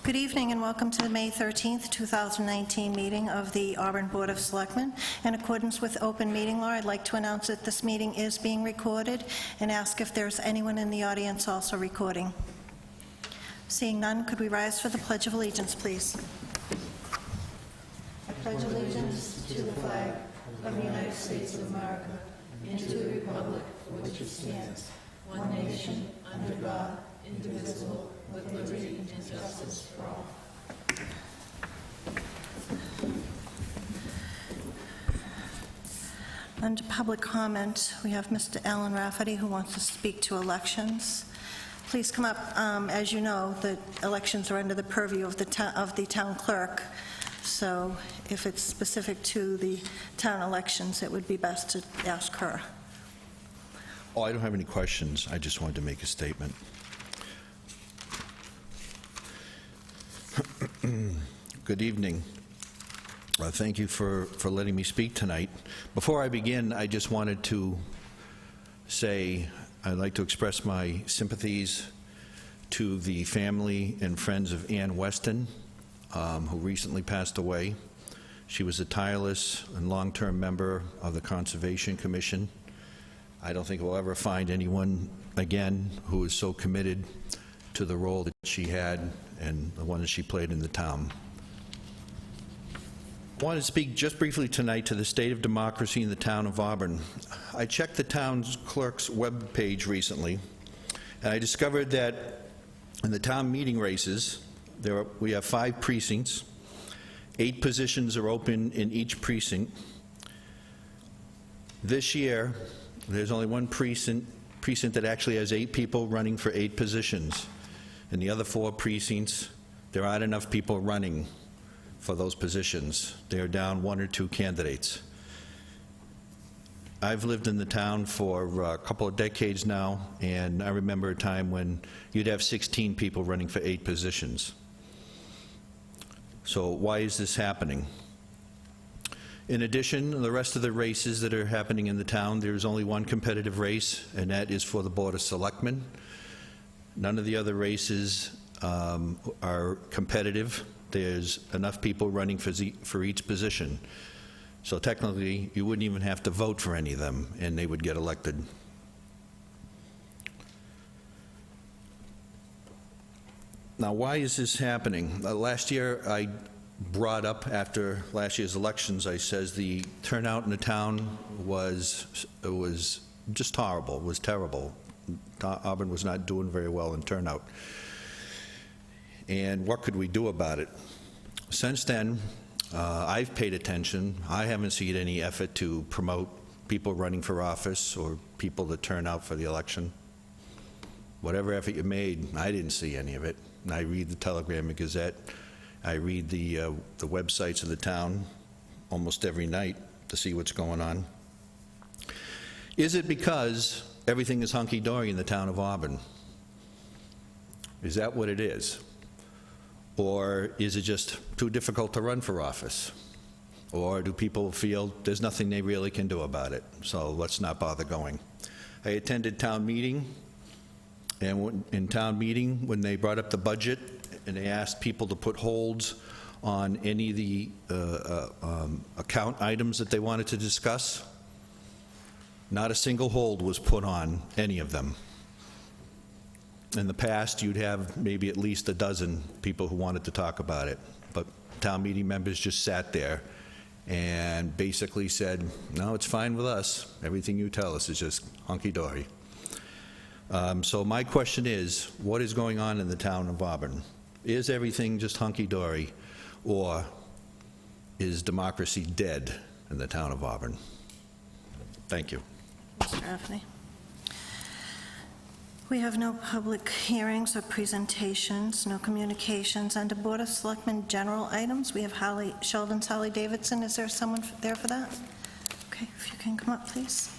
Good evening and welcome to the May 13th, 2019 meeting of the Auburn Board of Selectmen. In accordance with open meeting law, I'd like to announce that this meeting is being recorded and ask if there's anyone in the audience also recording. Seeing none, could we rise for the Pledge of Allegiance, please? I pledge allegiance to the flag of the United States of America and to the republic for which it stands, one nation, under God, indivisible, with liberty and justice for all. Under public comment, we have Mr. Alan Rafferty who wants to speak to elections. Please come up. As you know, the elections are under the purview of the town clerk. So if it's specific to the town elections, it would be best to ask her. Oh, I don't have any questions. I just wanted to make a statement. Good evening. Thank you for letting me speak tonight. Before I begin, I just wanted to say I'd like to express my sympathies to the family and friends of Ann Weston, who recently passed away. She was a tireless and long-term member of the Conservation Commission. I don't think we'll ever find anyone again who is so committed to the role that she had and the one that she played in the town. I want to speak just briefly tonight to the state of democracy in the town of Auburn. I checked the town's clerk's web page recently, and I discovered that in the town meeting races, we have 5 precincts. 8 positions are open in each precinct. This year, there's only one precinct that actually has 8 people running for 8 positions. In the other 4 precincts, there aren't enough people running for those positions. They are down 1 or 2 candidates. I've lived in the town for a couple of decades now, and I remember a time when you'd have 16 people running for 8 positions. So why is this happening? In addition, the rest of the races that are happening in the town, there's only one competitive race, and that is for the Board of Selectmen. None of the other races are competitive. There's enough people running for each position. So technically, you wouldn't even have to vote for any of them, and they would get elected. Now, why is this happening? Last year, I brought up, after last year's elections, I says the turnout in the town was just horrible. It was terrible. Auburn was not doing very well in turnout. And what could we do about it? Since then, I've paid attention. I haven't seen any effort to promote people running for office or people that turn out for the election. Whatever effort you made, I didn't see any of it. And I read the Telegram and Gazette. I read the websites of the town almost every night to see what's going on. Is it because everything is hunky-dory in the town of Auburn? Is that what it is? Or is it just too difficult to run for office? Or do people feel there's nothing they really can do about it, so let's not bother going? I attended town meeting, and in town meeting, when they brought up the budget and they asked people to put holds on any of the account items that they wanted to discuss, not a single hold was put on any of them. In the past, you'd have maybe at least a dozen people who wanted to talk about it, but town meeting members just sat there and basically said, no, it's fine with us. Everything you tell us is just hunky-dory. So my question is, what is going on in the town of Auburn? Is everything just hunky-dory, or is democracy dead in the town of Auburn? Thank you. Mr. Rafferty. We have no public hearings or presentations, no communications. Under Board of Selectmen general items, we have Sheldon's Harley Davidson. Is there someone there for that? Okay, if you can come up, please.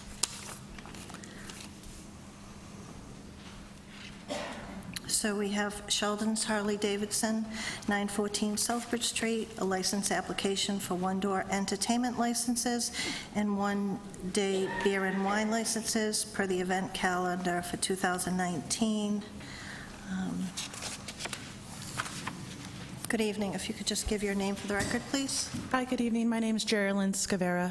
So we have Sheldon's Harley Davidson, 914 Southbridge Street, a license application for one-door entertainment licenses and one-day beer and wine licenses per the event calendar for 2019. Good evening. If you could just give your name for the record, please. Hi, good evening. My name is Geraldine Scavera.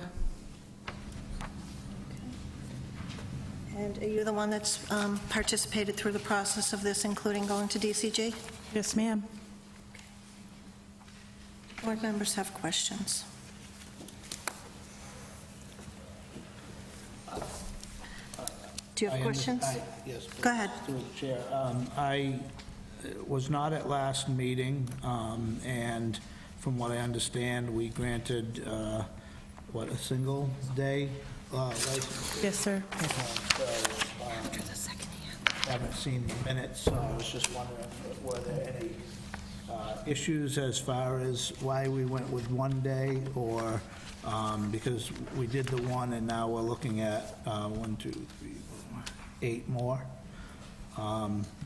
And are you the one that's participated through the process of this, including going to DCG? Yes, ma'am. Board members have questions. Do you have questions? Yes. Go ahead. Through the chair. I was not at last meeting, and from what I understand, we granted, a single day license? Yes, sir. Haven't seen the minutes, so I was just wondering, were there any issues as far as why we went with one day, or because we did the one and now we're looking at 8 more?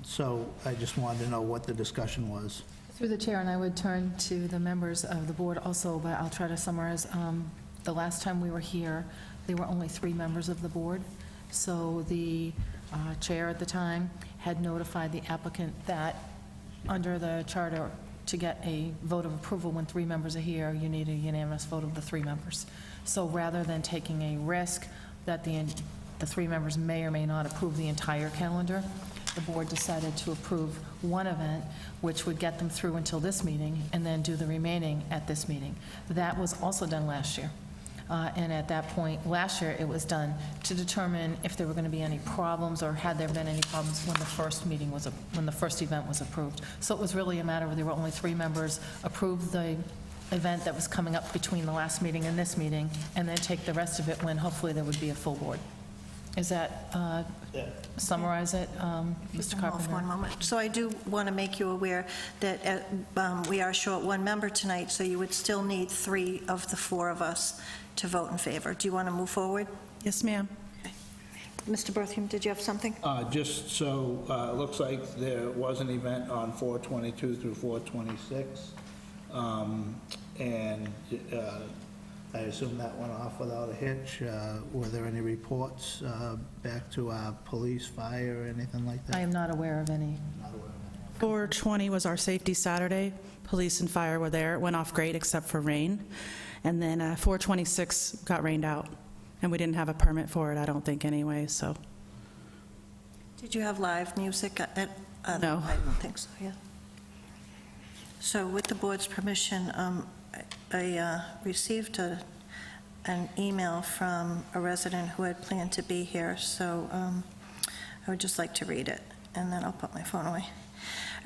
So I just wanted to know what the discussion was. Through the chair, and I would turn to the members of the board also, but I'll try to summarize. The last time we were here, there were only 3 members of the board. So the chair at the time had notified the applicant that under the charter, to get a vote of approval when 3 members are here, you need a unanimous vote of the 3 members. So rather than taking a risk that the 3 members may or may not approve the entire calendar, the board decided to approve one event, which would get them through until this meeting, and then do the remaining at this meeting. That was also done last year. And at that point, last year, it was done to determine if there were going to be any problems or had there been any problems when the first meeting was, when the first event was approved. So it was really a matter where there were only 3 members approve the event that was coming up between the last meeting and this meeting, and then take the rest of it when hopefully there would be a full board. Is that, summarize it, Mr. Hold for Carpenter? one moment. So I do want to make you aware that we are short 1 member tonight, so you would still need 3 of the 4 of us to vote in favor. Do you want to move forward? Yes, ma'am. Mr. Berthium, did you have something? Just so, it looks like there was an event on 4/22 through 4/26, and I assume that went off without a hitch. Were there any reports back to our police, fire, or anything like that? I am not aware of any. Not aware of that. 4/20 was our safety Saturday. Police and fire were there. It went off great except for rain. And then 4/26 got rained out, and we didn't have a permit for it, I don't think, anyway, so. Did you have live music at? No. I don't think so, yeah. So with the board's permission, I received an email from a resident who had planned to be here, so I would just like to read it, and then I'll put my phone away.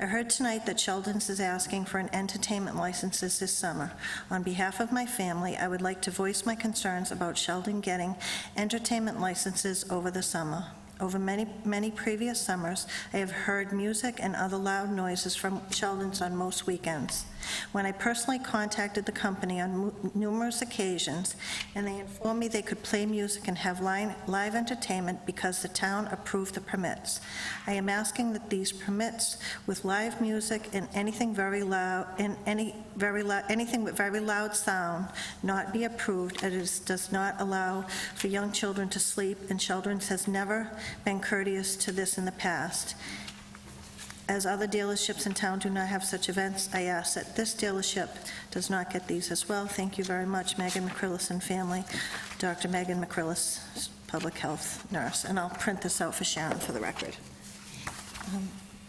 I heard tonight that Sheldon's is asking for an entertainment licenses this summer. On behalf of my family, I would like to voice my concerns about Sheldon getting entertainment licenses over the summer. Over many previous summers, I have heard music and other loud noises from Sheldon's on most weekends. When I personally contacted the company on numerous occasions, and they informed me they could play music and have live entertainment because the town approved the permits. I am asking that these permits with live music and anything very loud, anything with very loud sound not be approved, as it does not allow for young children to sleep, and Sheldon's has never been courteous to this in the past. As other dealerships in town do not have such events, I ask that this dealership does not get these as well. Thank you very much, Megan McCrillis and family. Dr. Megan McCrillis, public health nurse. And I'll print this out for Sharon for the record.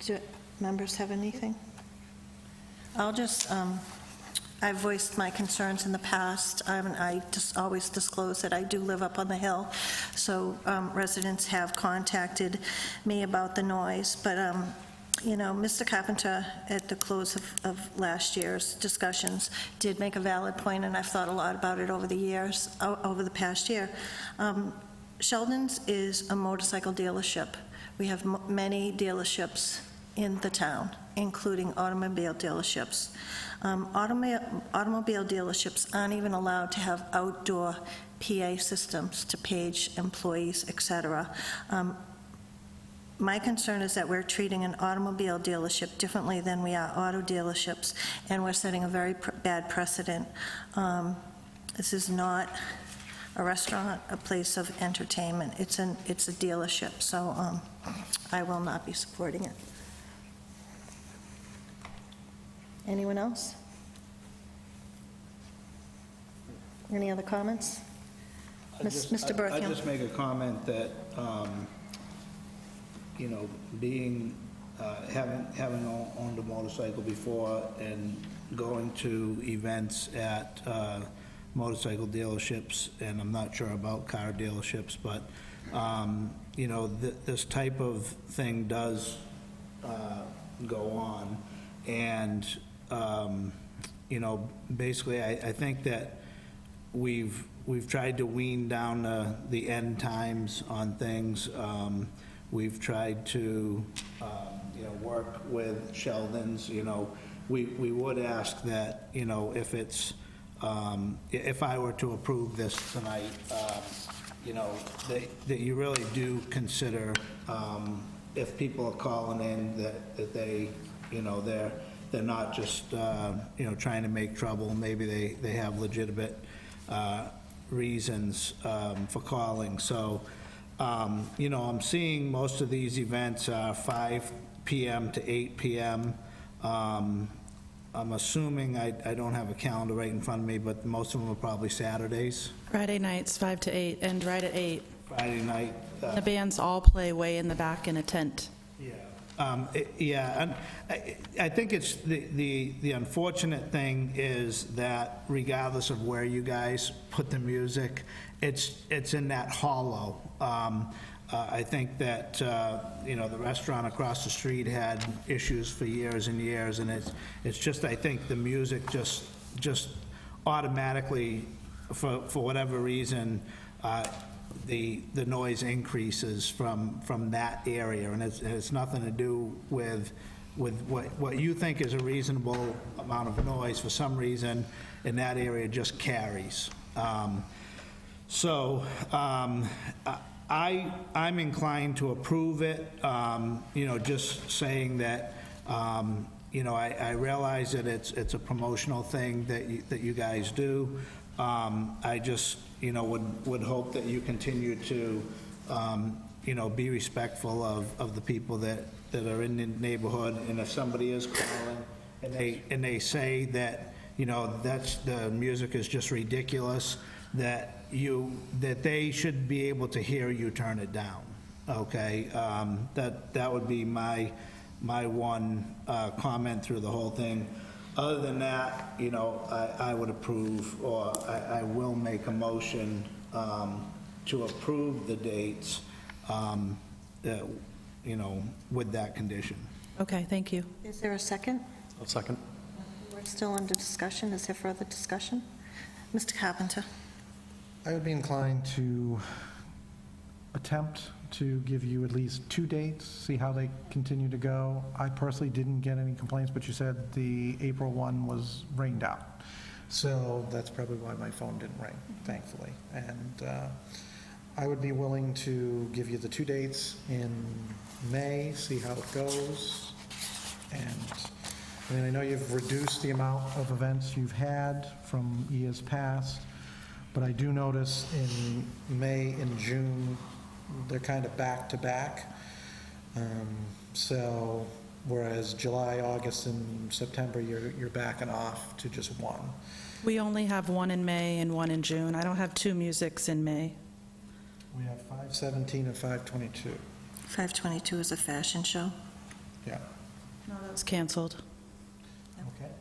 Do members have anything? I'll just, I've voiced my concerns in the past. I just always disclose that I do live up on the hill, so residents have contacted me about the noise, but you know, Mr. Carpenter, at the close of last year's discussions, did make a valid point, and I've thought a lot about it over the years, over the past year. Sheldon's is a motorcycle dealership. We have many dealerships in the town, including automobile dealerships. Automobile dealerships aren't even allowed to have outdoor PA systems to page employees, et cetera. My concern is that we're treating an automobile dealership differently than we are auto dealerships, and we're setting a very bad precedent. This is not a restaurant, a place of entertainment. It's a dealership, so I will not be supporting it. Anyone else? Any other comments? Mr. I'd Berthium? just make a comment that, being, having owned a motorcycle before and going to events at motorcycle dealerships, and I'm not sure about car dealerships, but, this type of thing does go on. And, basically, I think that we've tried to wean down the end times on things. We've tried to, work with Sheldon's. We would ask that, if it's, if I were to approve this tonight, that you really do consider, if people are calling in, that they, they're not just, trying to make trouble. Maybe they have legitimate reasons for calling. So, I'm seeing most of these events are 5 PM to 8 PM. I'm assuming, I don't have a calendar right in front of me, but most of them are probably Saturdays, Friday nights, 5 to 8, and right at 8. Friday night. The bands all play way in the back in a tent. Yeah, and I think it's, the unfortunate thing is that regardless of where you guys put the music, it's in that hollow. I think that, the restaurant across the street had issues for years and years, and it's just, I think the music just automatically, for whatever reason, the noise increases from that area, and it's nothing to do with what you think is a reasonable amount of noise. For some reason, in that area, just carries. I'm inclined to approve it, just saying that, I realize that it's a promotional thing that you guys do. I just, would hope that you continue to, be respectful of the people that are in the neighborhood. And if somebody is calling and they say that, the music is just ridiculous, that they should be able to hear you turn it down, okay? That would be my one comment through the whole thing. Other than that, I would approve, or I will make a motion to approve the dates, with that condition. Okay, thank you. Is there a second? I'll second. We're still under discussion. Is there further discussion? Mr. Carpenter? I would be inclined to attempt to give you at least 2 dates, see how they continue to go. I personally didn't get any complaints, but you said the April one was rained out. So that's probably why my phone didn't ring, thankfully. And I would be willing to give you the 2 dates in May, see how it goes. And I know you've reduced the amount of events you've had from years past, but I do notice in May and June, they're kind of back to back. So whereas July, August, and September, you're backing off to just one. We only have one in May and one in June. I don't have 2 musics in May. We have 5/17 and 5/22. 522 is a fashion show. Yeah. No, that was canceled. Okay.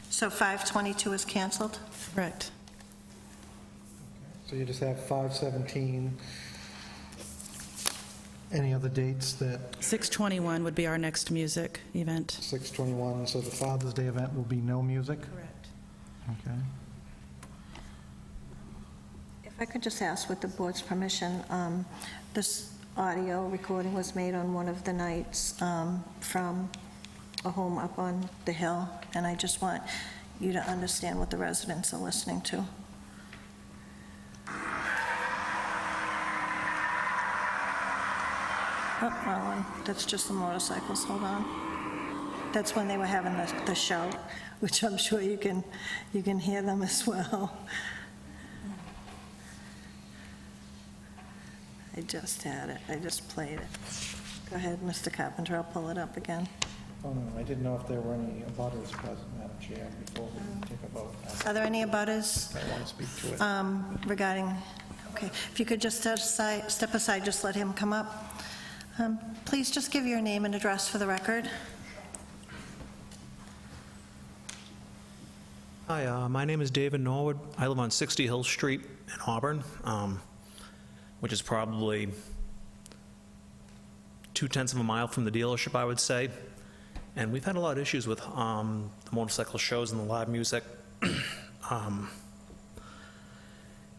So 522 is canceled? Correct. So you just have 5/17. Any other dates that, 6/21 would be our next music event. 6/21, so the Father's Day event will be no music? Correct. Okay. If I could just ask, with the board's permission, this audio recording was made on one of the nights from a home up on the hill, and I just want you to understand what the residents are listening to. Oh, wrong one. That's just the motorcycles, hold on. That's when they were having the show, which I'm sure you can hear them as well. I just had it, I just played it. Go ahead, Mr. Carpenter, I'll pull it up again. Oh, no, I didn't know if there were any abutters present, Madam Chair, before we take a vote. Are there any abutters I want to speak to it. regarding, okay, if you could just step aside, just let him come up. Please just give your name and address for the record. Hi, my name is David Norwood. I live on 60 Hill Street in Auburn, which is probably 0.2 of a mile from the dealership, I would say. And we've had a lot of issues with the motorcycle shows and the live music.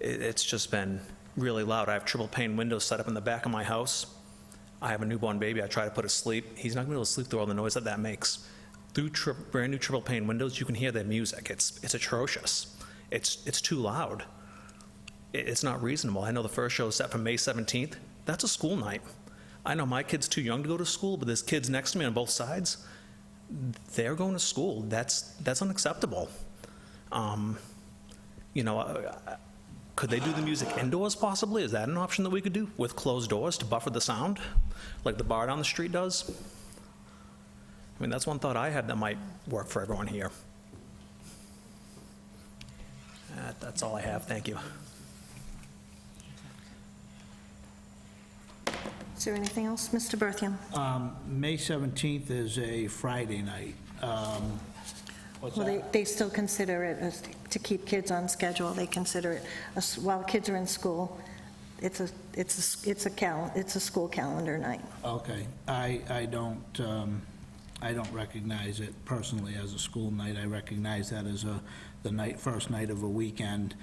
It's just been really loud. I have triple pane windows set up in the back of my house. I have a newborn baby I try to put to sleep. He's not going to be able to sleep through all the noise that makes. Through brand new triple pane windows, you can hear their music. It's atrocious. It's too loud. It's not reasonable. I know the first show is set for May 17th. That's a school night. I know my kid's too young to go to school, but there's kids next to me on both sides. They're going to school. That's unacceptable. Could they do the music indoors possibly? Is that an option that we could do with closed doors to buffer the sound, like the bar down the street does? I mean, that's one thought I had that might work for everyone here. That's all I have. Thank you. Is there anything else? Mr. Berthium? May 17th is a Friday night. What's Well, that? they still consider it as to keep kids on schedule. They consider it, while kids are in school, it's a school calendar night. Okay. I don't recognize it personally as a school night. I recognize that as the first night of a weekend.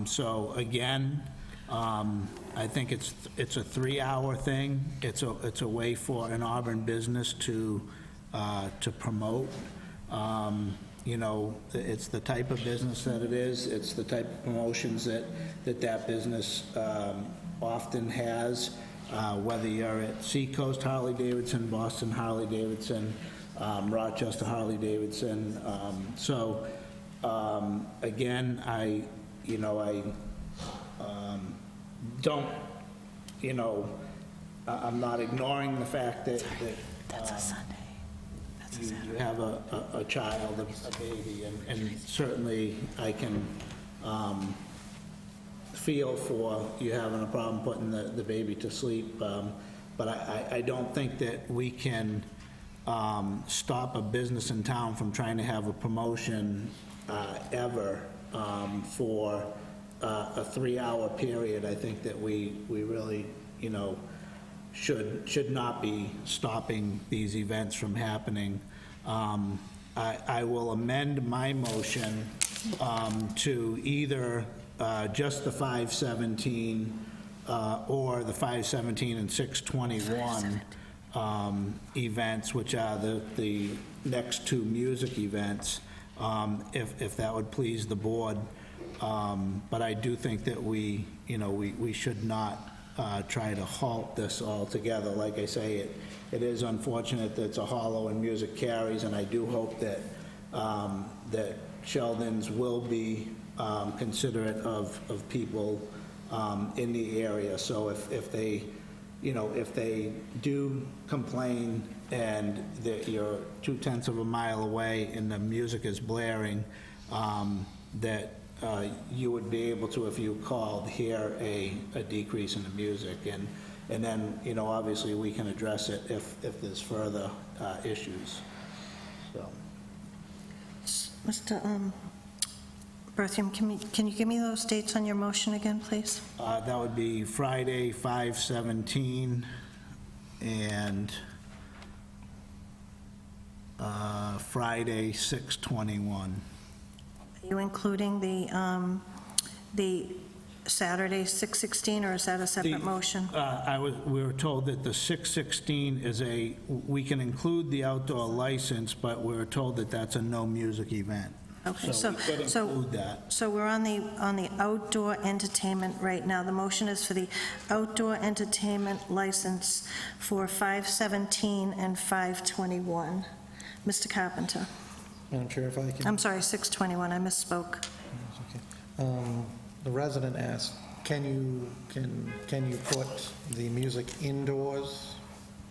So again, I think it's a 3-hour thing. It's a way for an Auburn business to promote. It's the type of business that it is. It's the type of promotions that business often has, whether you're at Seacoast Harley-Davidson, Boston Harley-Davidson, Rochester Harley-Davidson. Again, I don't, I'm not ignoring the fact that That's a Sunday. That's a you Saturday. have a child, a baby, and certainly I can feel for you having a problem putting the baby to sleep, but I don't think that we can stop a business in town from trying to have a promotion ever for a 3-hour period. I think that we really, should not be stopping these events from happening. I will amend my motion to either just the 517 or the 517 and 621 events, which are the next 2 music events, if that would please the board. But I do think that we should not try to halt this altogether. Like I say, it is unfortunate that it's a hollow and music carries, and I do hope that Sheldons will be considerate of people in the area. So if they do complain and that you're 0.2 of a mile away and the music is blaring, that you would be able to, if you called, hear a decrease in the music. And then, obviously, we can address it if there's further issues. So, Mr. Berthium, can you give me those dates on your motion again, please? that would be Friday, 5/17, and Friday, 6/21. Are you including the Saturday, 6/16, or is that a separate motion? We were told that the 6/16 is we can include the outdoor license, but we were told that that's a no music event. Okay, So we could include that. So we're on the outdoor entertainment right now. The motion is for the outdoor entertainment license for 5/17 and 5/21. Mr. Carpenter. Madam Chair, if I can... I'm sorry, 6/21, I misspoke. The resident asked, can you put the music indoors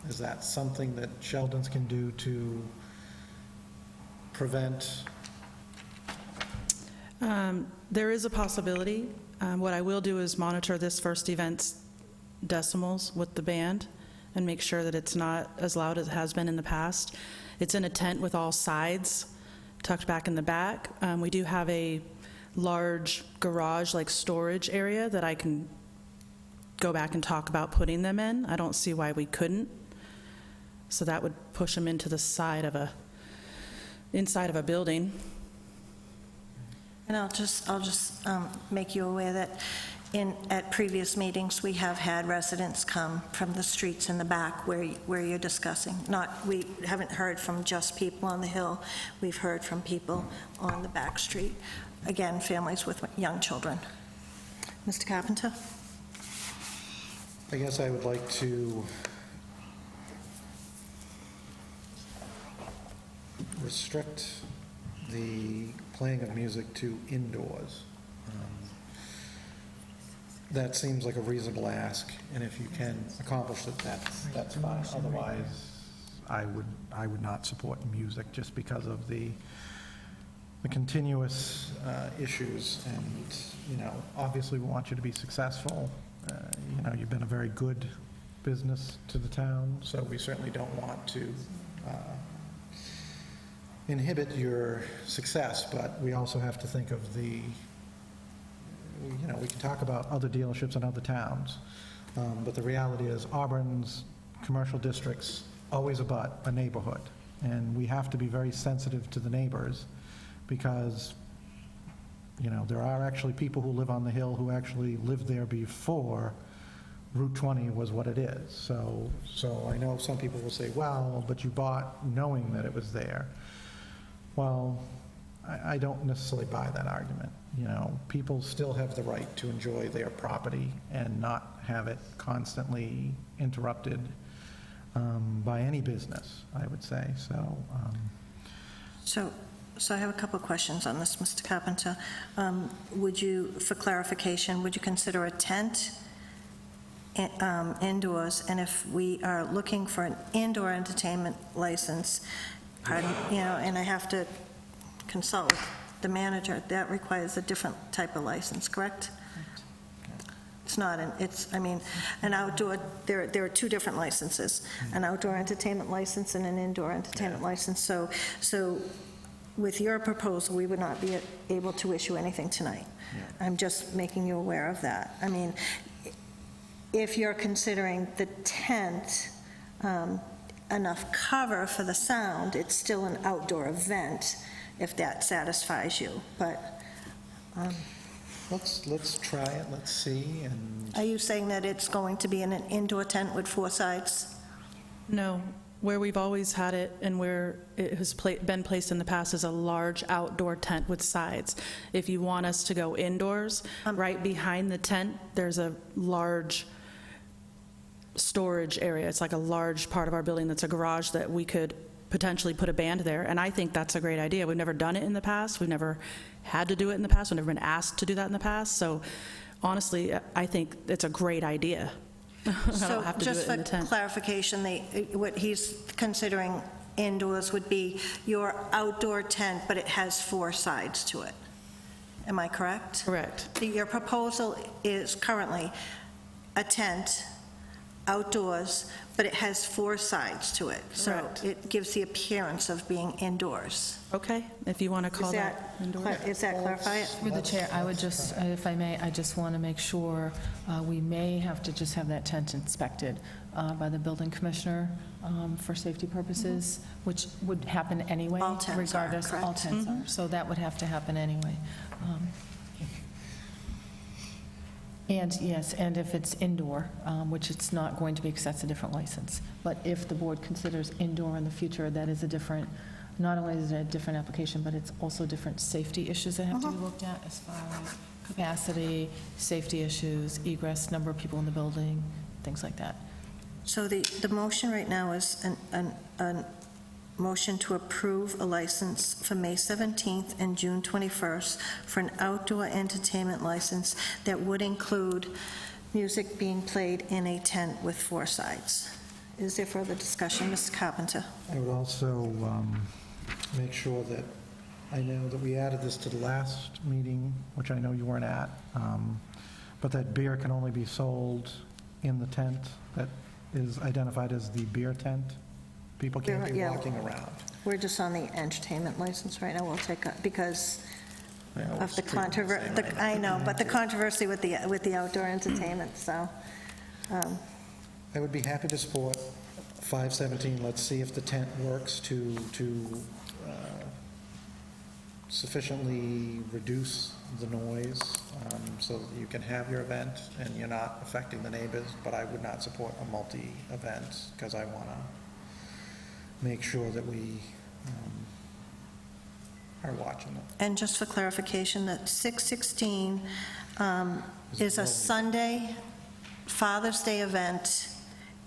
Is that something that Sheldon's can do to prevent? There is a possibility. What I will do is monitor this first event's decimals with the band and make sure that it's not as loud as it has been in the past. It's in a tent with all sides tucked back in the back. We do have a large garage, like storage area that I can go back and talk about putting them in. I don't see why we couldn't. So that would push them into the inside of a building. And I'll just make you aware that at previous meetings, we have had residents come from the streets in the back where you're discussing. We haven't heard from just people on the hill. We've heard from people on the back street. Again, families with young children. Mr. Carpenter? I guess I would like to restrict the playing of music to indoors. That seems like a reasonable ask, and if you can accomplish it, that's fine. Otherwise, I would not support music just because of the continuous issues. And obviously, we want you to be successful. You've been a very good business to the town, so we certainly don't want to inhibit your success, but we also have to think of we can talk about other dealerships in other towns, but the reality is Auburn's commercial districts always abut a neighborhood, and we have to be very sensitive to the neighbors because, there are actually people who live on the hill who actually lived there before Route 20 was what it is. So I know some people will say, well, but you bought knowing that it was there. Well, I don't necessarily buy that argument. People still have the right to enjoy their property and not have it constantly interrupted by any business, I would say. So I have a couple of questions on this, Mr. Carpenter. For clarification, would you consider a tent indoors? And if we are looking for an indoor entertainment license, and I have to consult with the manager, that requires a different type of license, correct? It's not, an outdoor, there are two different licenses, an outdoor entertainment license and an indoor entertainment license. So with your proposal, we would not be able to issue anything tonight. I'm just making you aware of that. If you're considering the tent enough cover for the sound, it's still an outdoor event, if that satisfies you, but... Let's try it, let's see, and... Are you saying that it's going to be in an indoor tent with four sides? No, where we've always had it and where it has been placed in the past is a large outdoor tent with sides. If you want us to go indoors, right behind the tent, there's a large storage area. It's like a large part of our building that's a garage that we could potentially put a band there, and I think that's a great idea. We've never done it in the past. We've never had to do it in the past. We've never been asked to do that in the past. So honestly, I think it's a great idea. So just for clarification, what he's considering indoors would be your outdoor tent, but it has four sides to it. Am I correct? Correct. Your proposal is currently a tent outdoors, but it has four sides to it. Correct. So it gives the appearance of being indoors. Okay, if you want to call that indoors. Is that clarify it? Through the chair, I would just, if I may, I just want to make sure, we may have to just have that tent inspected by the building commissioner for safety purposes, which would happen anyway. All tents are, regardless. correct? All tents are, so that would have to happen anyway. And yes, and if it's indoor, which it's not going to be, because that's a different license. But if the board considers indoor in the future, that is a different, not only is it a different application, but it's also different safety issues that have to be looked at as far as capacity, safety issues, egress, number of people in the building, things like that. So the motion right now is a motion to approve a license for May 17th and June 21st for an outdoor entertainment license that would include music being played in a tent with four sides. Is there further discussion? Mr. Carpenter? I would also make sure that, I know that we added this to the last meeting, which I know you weren't at, but that beer can only be sold in the tent that is identified as the beer tent. People can't be Yeah. walking around. We're just on the entertainment license right now. We'll take, because I know of it's the treated the controversy, same way. I know, but the controversy with the outdoor entertainment, so, I would be happy to support 517. Let's see if the tent works to sufficiently reduce the noise so that you can have your event and you're not affecting the neighbors, but I would not support a multi-event because I want to make sure that we are watching it. and just for clarification, that 6/16 is a Sunday Father's Day event,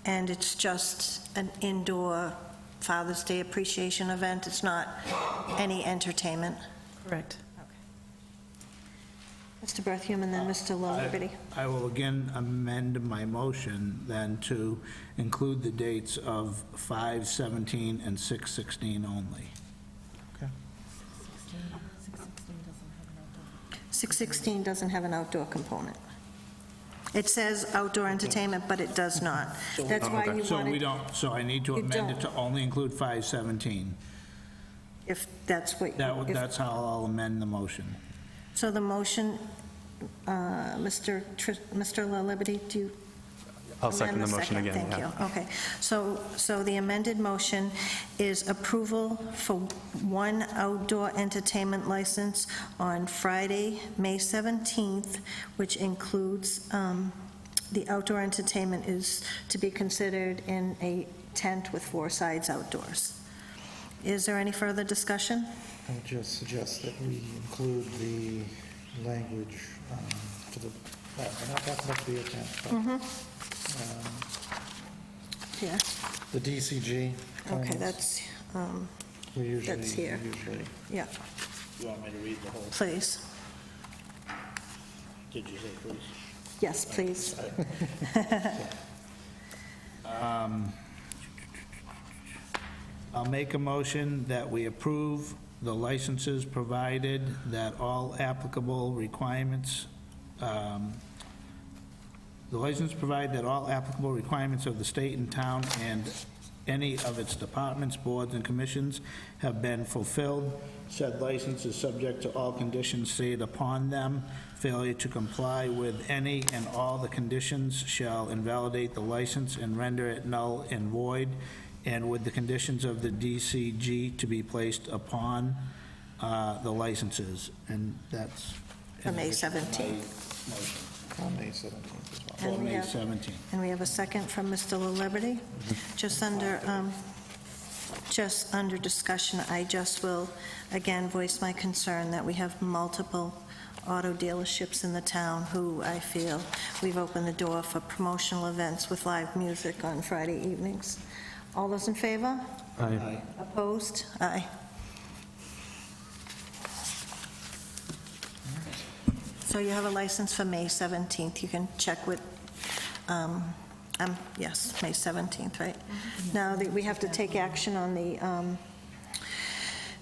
and it's just an indoor Father's Day appreciation event. It's not any entertainment. Correct. Mr. Berthium and then Mr. Liberty. I will again amend my motion then to include the dates of 5/17 and 6/16 only. Okay. 6/16 doesn't have an outdoor component. It says outdoor entertainment, but it does not. That's why you So we wanted, don't, so I need to You amend it don't. to only include 5/17. if that's what, if- That's how I'll amend the motion. so the motion, Mr. Liberty, do you? I'll second amend the motion second? again, Thank yeah. you. Okay. So the amended motion is approval for one outdoor entertainment license on Friday, May 17th, which includes, the outdoor entertainment is to be considered in a tent with 4 sides outdoors. Is there any further discussion? I would just suggest that we include the language for the, well, we're not talking about beer tent, but Yeah. the DCG. Okay, comments. that's, We usually, that's here. yeah, You want me to read the whole, please. did you say please? Yes, please. I'll make a motion that we approve the licenses provided that all applicable requirements, the license provide that all applicable requirements of the state and town and any of its departments, boards, and commissions have been fulfilled. Said license is subject to all conditions stated upon them. Failure to comply with any and all the conditions shall invalidate the license and render it null and void, and with the conditions of the DCG to be placed upon the licenses. And that's... For May 17th. Motion. On May 17th as well. For And we May have- 17th. And we have a second from Mr. Liberty. Just under discussion, I just will again voice my concern that we have multiple auto dealerships in the town who I feel we've opened the door for promotional events with live music on Friday evenings. All those in favor? Aye. Opposed? Aye. So you have a license for May 17th. You can check with, yes, May 17th, right? Now, we have to take action on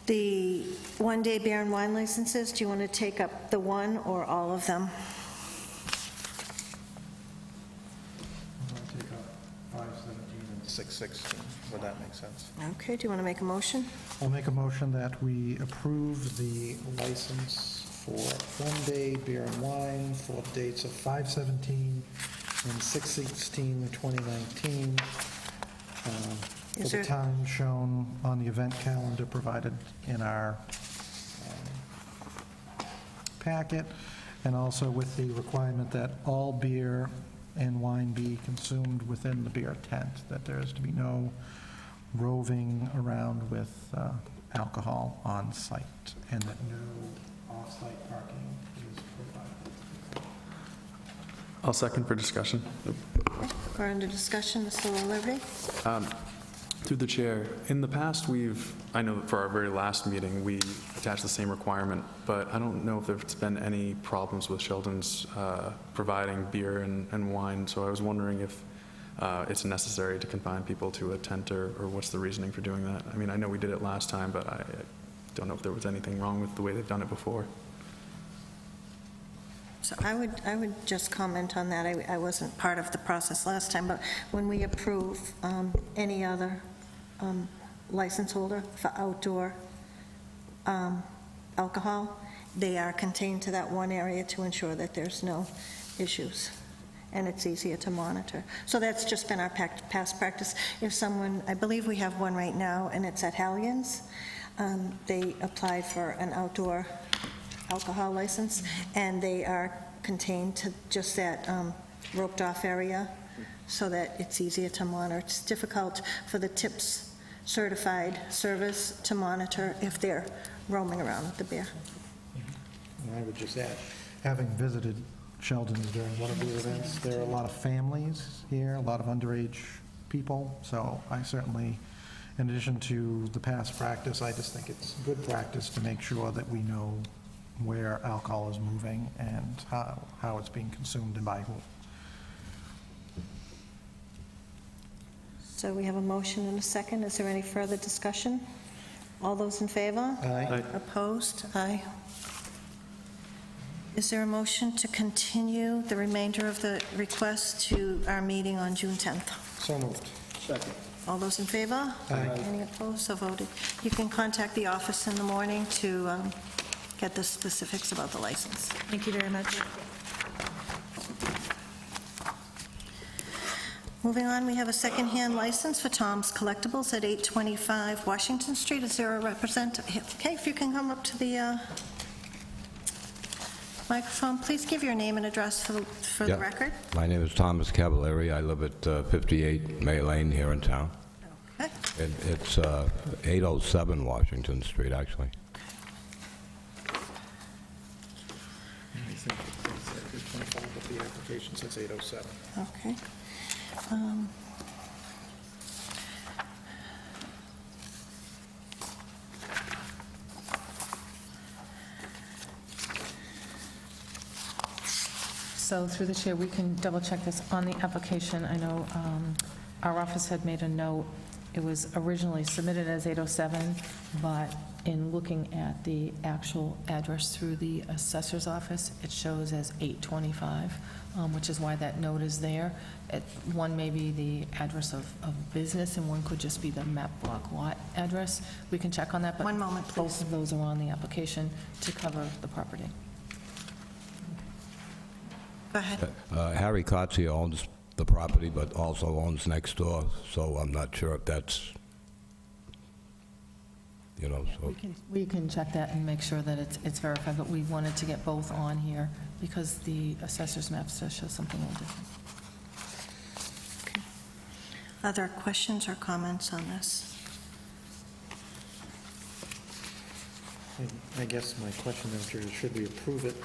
the one-day beer and wine licenses. Do you want to take up the one or all of them? I'm going to take up 517 and 616. Would that make sense? Okay, do you want to make a motion? I'll make a motion that we approve the license for one-day beer and wine for the dates of 5/17 and 6/16, 2019, for Is the there- time shown on the event calendar provided in our packet, and also with the requirement that all beer and wine be consumed within the beer tent, that there is to be no roving around with alcohol on site, and that no off-site parking is provided. I'll second for discussion. We're under discussion, Mr. Liberty? Through the chair, in the past, I know for our very last meeting, we attached the same requirement, but I don't know if there's been any problems with Sheldon's providing beer and wine, so I was wondering if it's necessary to confine people to a tent, or what's the reasoning for doing that? I mean, I know we did it last time, but I don't know if there was anything wrong with the way they've done it before. So I would just comment on that. I wasn't part of the process last time, but when we approve any other license holder for outdoor alcohol, they are contained to that one area to ensure that there's no issues, and it's easier to monitor. So that's just been our past practice. If someone, I believe we have one right now, and it's at Hallion's, they applied for an outdoor alcohol license, and they are contained to just that roped-off area so that it's easier to monitor. It's difficult for the TIPS certified service to monitor if they're roaming around with the beer. And I would just add, having visited Sheldon's during one of the events, there are a lot of families here, a lot of underage people, so I certainly, in addition to the past practice, I just think it's good practice to make sure that we know where alcohol is moving and how it's being consumed and by whom. So we have a motion and a second. Is there any further discussion? All those in favor? Aye. Opposed? Aye. Is there a motion to continue the remainder of the request to our meeting on June 10th? So moved. Second. All those in favor? Aye. Any opposed? So voted. You can contact the office in the morning to get the specifics about the license. Thank you very much. Moving on, we have a secondhand license for Tom's Collectibles at 825 Washington Street. Is there a representative? Okay, if you can come up to the microphone, please give your name and address for the Yeah. record. My name is Thomas Cavallari. I live at 58 May Lane here in town. Okay. It's 807 Washington Street, actually. I think it's 25, but the application says 807. Okay. So through the chair, we can double-check this on the application. I know our office had made a note. It was originally submitted as 807, but in looking at the actual address through the assessor's office, it shows as 825, which is why that note is there. One may be the address of business, and one could just be the map block lot address. We can check on that, but One moment, please. both of those are on the application to cover the property. Go ahead. Harry Kotze owns the property, but also owns next door, so I'm not sure if that's, so... We can check that and make sure that it's verified, but we wanted to get both on here because the assessor's maps does show something a little different. Other questions or comments on this? I guess my question is, should we approve it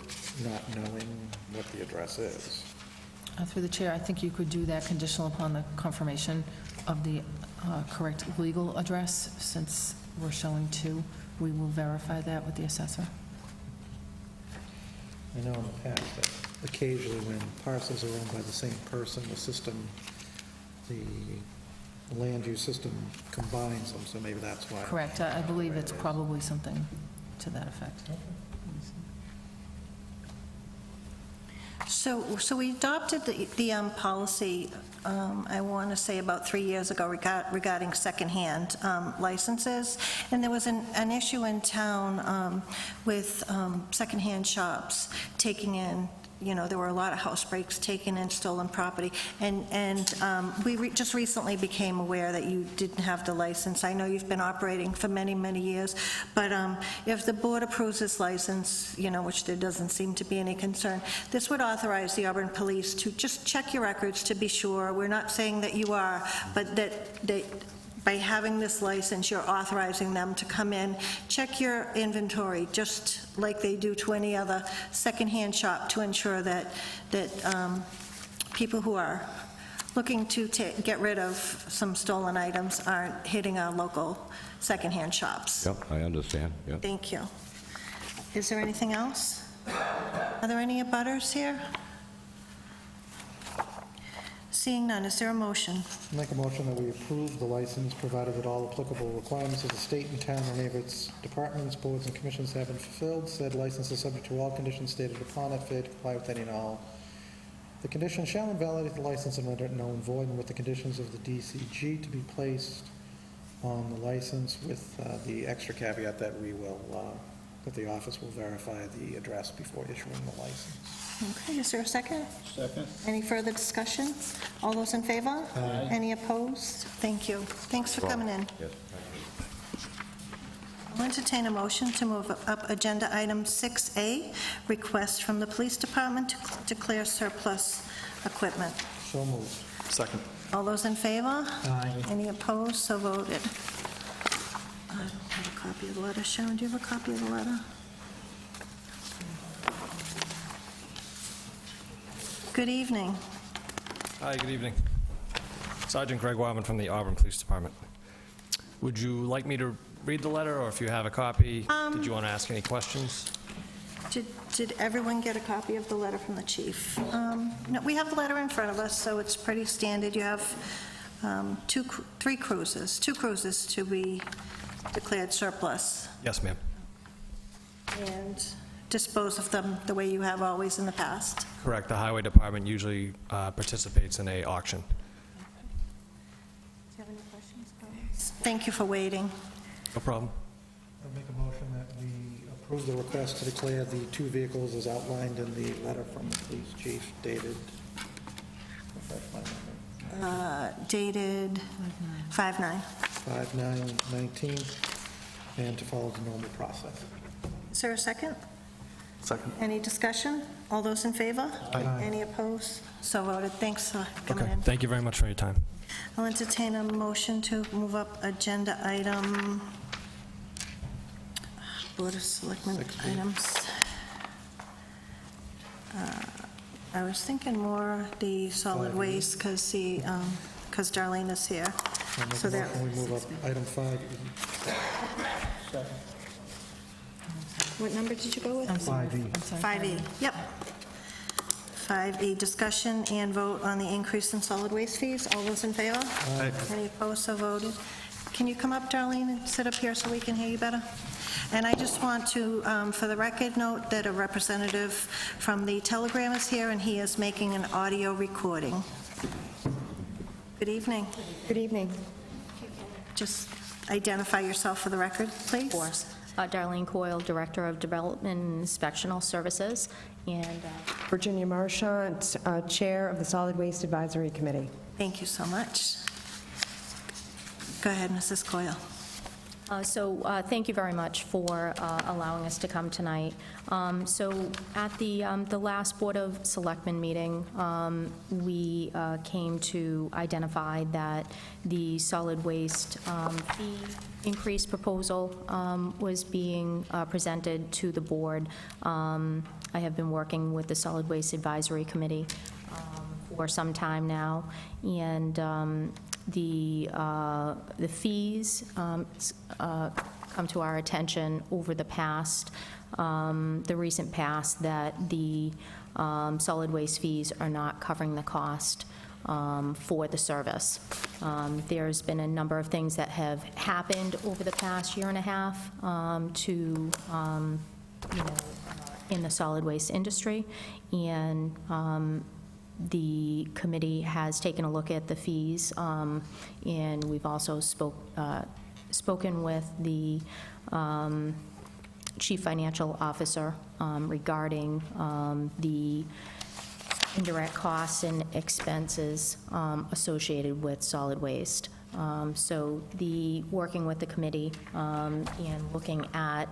not knowing what the address is? Through the chair, I think you could do that conditional upon the confirmation of the correct legal address. Since we're showing two, we will verify that with the assessor. I know in the past that occasionally when parcels are owned by the same person, the land use system combines them, so maybe that's why. Correct. I believe it's probably something to that effect. So we adopted the policy, I want to say about 3 years ago regarding secondhand licenses, and there was an issue in town with secondhand shops taking in, there were a lot of house breaks taken in stolen property, and we just recently became aware that you didn't have the license. I know you've been operating for many, many years, but if the board approves this license, which there doesn't seem to be any concern, this would authorize the Auburn Police to just check your records to be sure. We're not saying that you are, but that by having this license, you're authorizing them to come in, check your inventory, just like they do to any other secondhand shop, to ensure that people who are looking to get rid of some stolen items aren't hitting our local secondhand shops. Yep, I understand, yep. Thank you. Is there anything else? Are there any abutters here? Seeing none, is there a motion? Make a motion that we approve the license, provided that all applicable requirements of the state and town and neighbors, departments, boards, and commissions have been fulfilled. Said license is subject to all conditions stated upon it, fail to comply with any and all. The condition shall invalidate the license and render it null and void, and with the conditions of the DCG to be placed on the license, with the extra caveat that we will, that the office will verify the address before issuing the license. Okay, is there a second? Second? Any further discussion? All those in favor? Aye. Any opposed? Thank you. Thanks for coming in. I'll entertain a motion to move up agenda item 6A, request from the police department to declare surplus equipment. So moved. Second. All those in favor? Aye. Any opposed? So voted. I don't have a copy of the letter. Sharon, do you have a copy of the letter? Good evening. Hi, good evening. Sergeant Greg Wildman from the Auburn Police Department. Would you like me to read the letter, or if you have a copy, did you want to ask any questions? Did everyone get a copy of the letter from the chief? No, we have the letter in front of us, so it's pretty standard. You have two cruises to be declared surplus, Yes, ma'am. and dispose of them the way you have always in the past. Correct. The Highway Department usually participates in a auction. Do you have any questions, comments? Thank you for waiting. No problem. I'll make a motion that we approve the request to declare the two vehicles as outlined in the letter from the police chief dated, refresh my memory, Dated 5/9. 5/9/19, and to follow the normal process. Is there a second? Second. Any discussion? All those in favor? Aye. Any opposed? So voted. Thanks for coming Okay. in. Thank you very much for your time. I'll entertain a motion to move up agenda item, Board of Selectmen 6B. items. I was thinking more the solid 5E. waste, because Darlene is here. I'll make So a that, motion we move up item 5. what number did you go with? I'm sorry. 5E. I'm sorry. 5E, yep. 5E, discussion and vote on the increase in solid waste fees. All those in favor? Any opposed, so voted. Can you come up, Darlene, and sit up here so we can hear you better? And I just want to, for the record, note that a representative from the Telegram is here, and he is making an audio recording. Good evening. Good evening. Just identify yourself for the record, please. Of course. Darlene Coyle, Director of Development and Inspectional Services, and Virginia Marchant, Chair of the Solid Waste Advisory Committee. Thank you so much. Go ahead, Mrs. Coyle. thank you very much for allowing us to come tonight. So at the last Board of Selectmen meeting, we came to identify that the solid waste fee increase proposal was being presented to the board. I have been working with the Solid Waste Advisory Committee for some time now, and the fees come to our attention over the recent past, that the solid waste fees are not covering the cost for the service. There's been a number of things that have happened over the past year and a half in the solid waste industry, and the committee has taken a look at the fees, and we've also spoken with the Chief Financial Officer regarding the indirect costs and expenses associated with solid waste. So working with the committee and looking at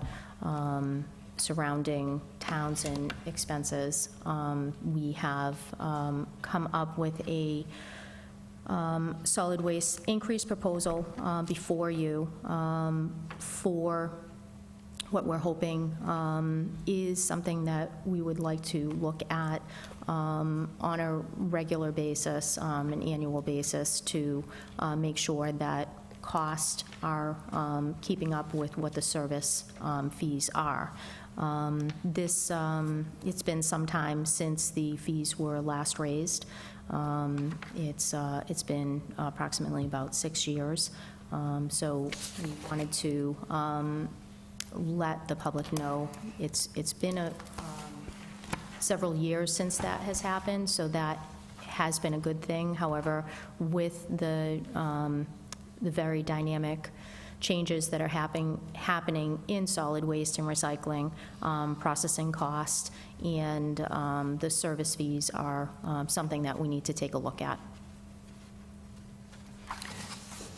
surrounding towns and expenses, we have come up with a solid waste increase proposal before you for what we're hoping is something that we would like to look at on a regular basis, an annual basis, to make sure that costs are keeping up with what the service fees are. It's been some time since the fees were last raised. It's been approximately about 6 years. So we wanted to let the public know it's been several years since that has happened, so that has been a good thing. However, with the very dynamic changes that are happening in solid waste and recycling, processing costs, and the service fees are something that we need to take a look at.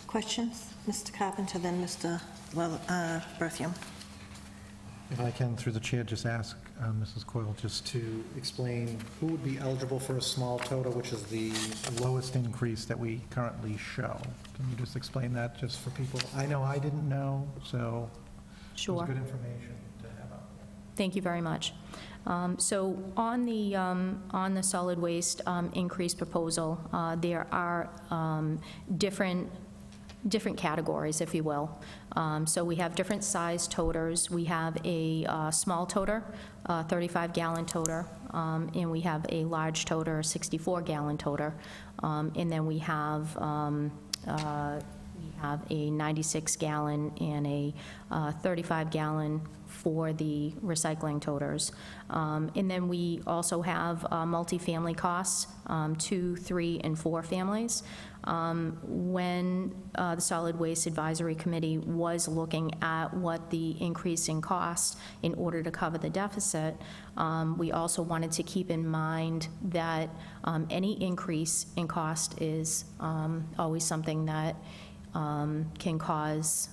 Questions? Mr. Carpenter, then Mr. Berthium. If I can, through the chair, just ask Mrs. Coyle just to explain who would be eligible for a small total, which is the lowest increase that we currently show. Can you just explain that just for people? I know I didn't know, so Sure. it's good information to have out there. Thank you very much. So on the solid waste increase proposal, there are different categories, if you will. So we have different size toters. We have a small toter, 35-gallon toter, and we have a large toter, 64-gallon toter, and then we have a 96-gallon and a 35-gallon for the recycling toters. And then we also have multifamily costs, 2, 3, and 4 families. When the Solid Waste Advisory Committee was looking at what the increase in cost in order to cover the deficit, we also wanted to keep in mind that any increase in cost is always something that can cause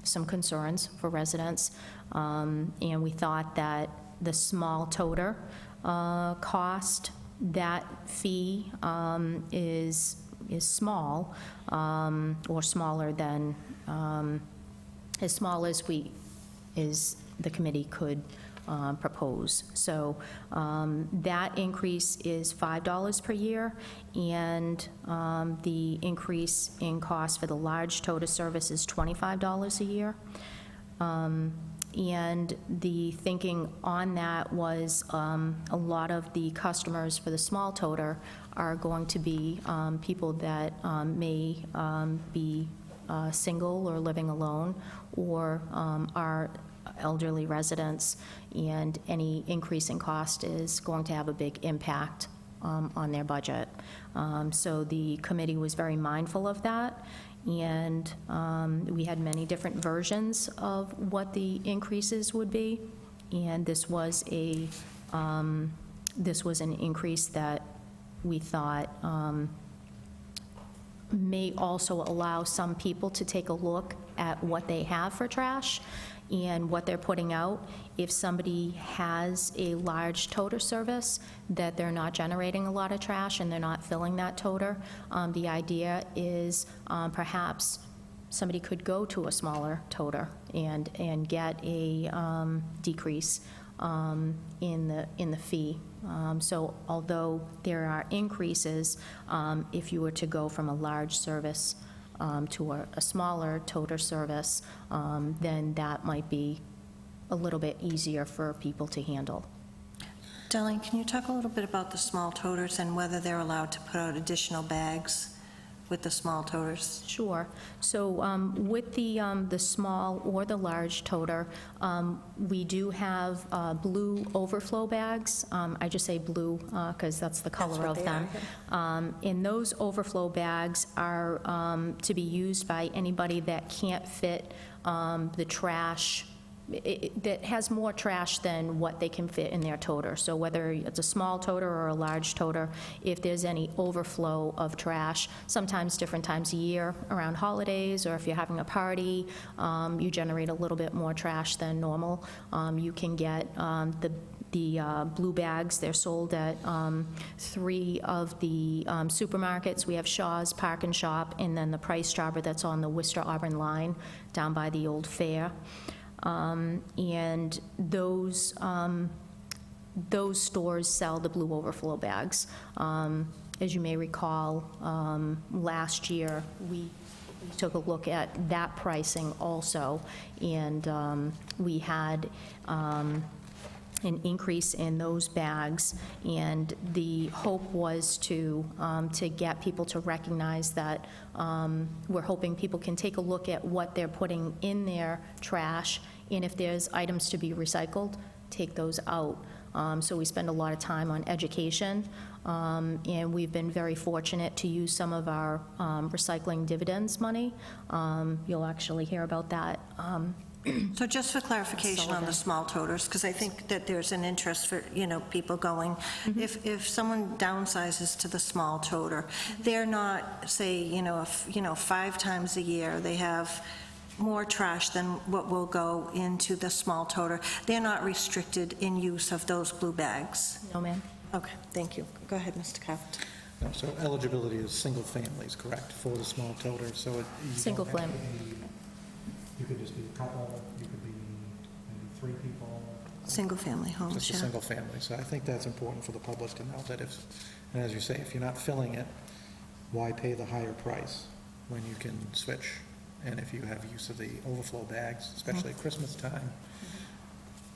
some concerns for residents. And we thought that the small toter cost, that fee is small, or smaller than, as small as the committee could propose. So that increase is $5 per year, and the increase in cost for the large toter service is $25 a year. And the thinking on that was a lot of the customers for the small toter are going to be people that may be single or living alone, or are elderly residents, and any increase in cost is going to have a big impact on their budget. So the committee was very mindful of that, and we had many different versions of what the increases would be, and this was an increase that we thought may also allow some people to take a look at what they have for trash and what they're putting out. If somebody has a large toter service that they're not generating a lot of trash and they're not filling that toter, the idea is perhaps somebody could go to a smaller toter and get a decrease in the fee. So although there are increases, if you were to go from a large service to a smaller toter service, then that might be a little bit easier for people to handle. Darlene, can you talk a little bit about the small toters and whether they're allowed to put out additional bags with the small toters? Sure. So with the small or the large toter, we do have blue overflow bags. I just say blue because that's the color of them. And those overflow bags are to be used by anybody that can't fit the trash, that has more trash than what they can fit in their toter. So whether it's a small toter or a large toter, if there's any overflow of trash, sometimes different times a year around holidays, or if you're having a party, you generate a little bit more trash than normal. You can get the blue bags. They're sold at 3 of the supermarkets. We have Shaw's, Park and Shop, and then the Price Chopper that's on the Worcester-Auburn line down by the old fair. And those stores sell the blue overflow bags. As you may recall, last year, we took a look at that pricing also, and we had an increase in those bags, and the hope was to get people to recognize that we're hoping people can take a look at what they're putting in their trash, and if there's items to be recycled, take those out. So we spend a lot of time on education, and we've been very fortunate to use some of our recycling dividends money. You'll actually hear about that. So just for clarification on the small toters, because I think that there's an interest for, people going, if someone downsizes to the small toter, they're not, say, 5 times a year, they have more trash than what will go into the small toter. They're not restricted in use of those blue bags. No, ma'am. Okay, thank you. Go ahead, Mr. Kraft. No, so eligibility is single families, correct, for the small toter, so it... you don't Single have to family. be- You could just be a couple, you could be maybe 3 people. Single-family homes, Just a yeah. single family, so I think that's important for the public to know that if, and as you say, if you're not filling it, why pay the higher price when you can switch? And if you have use of the overflow bags, especially at Christmas time,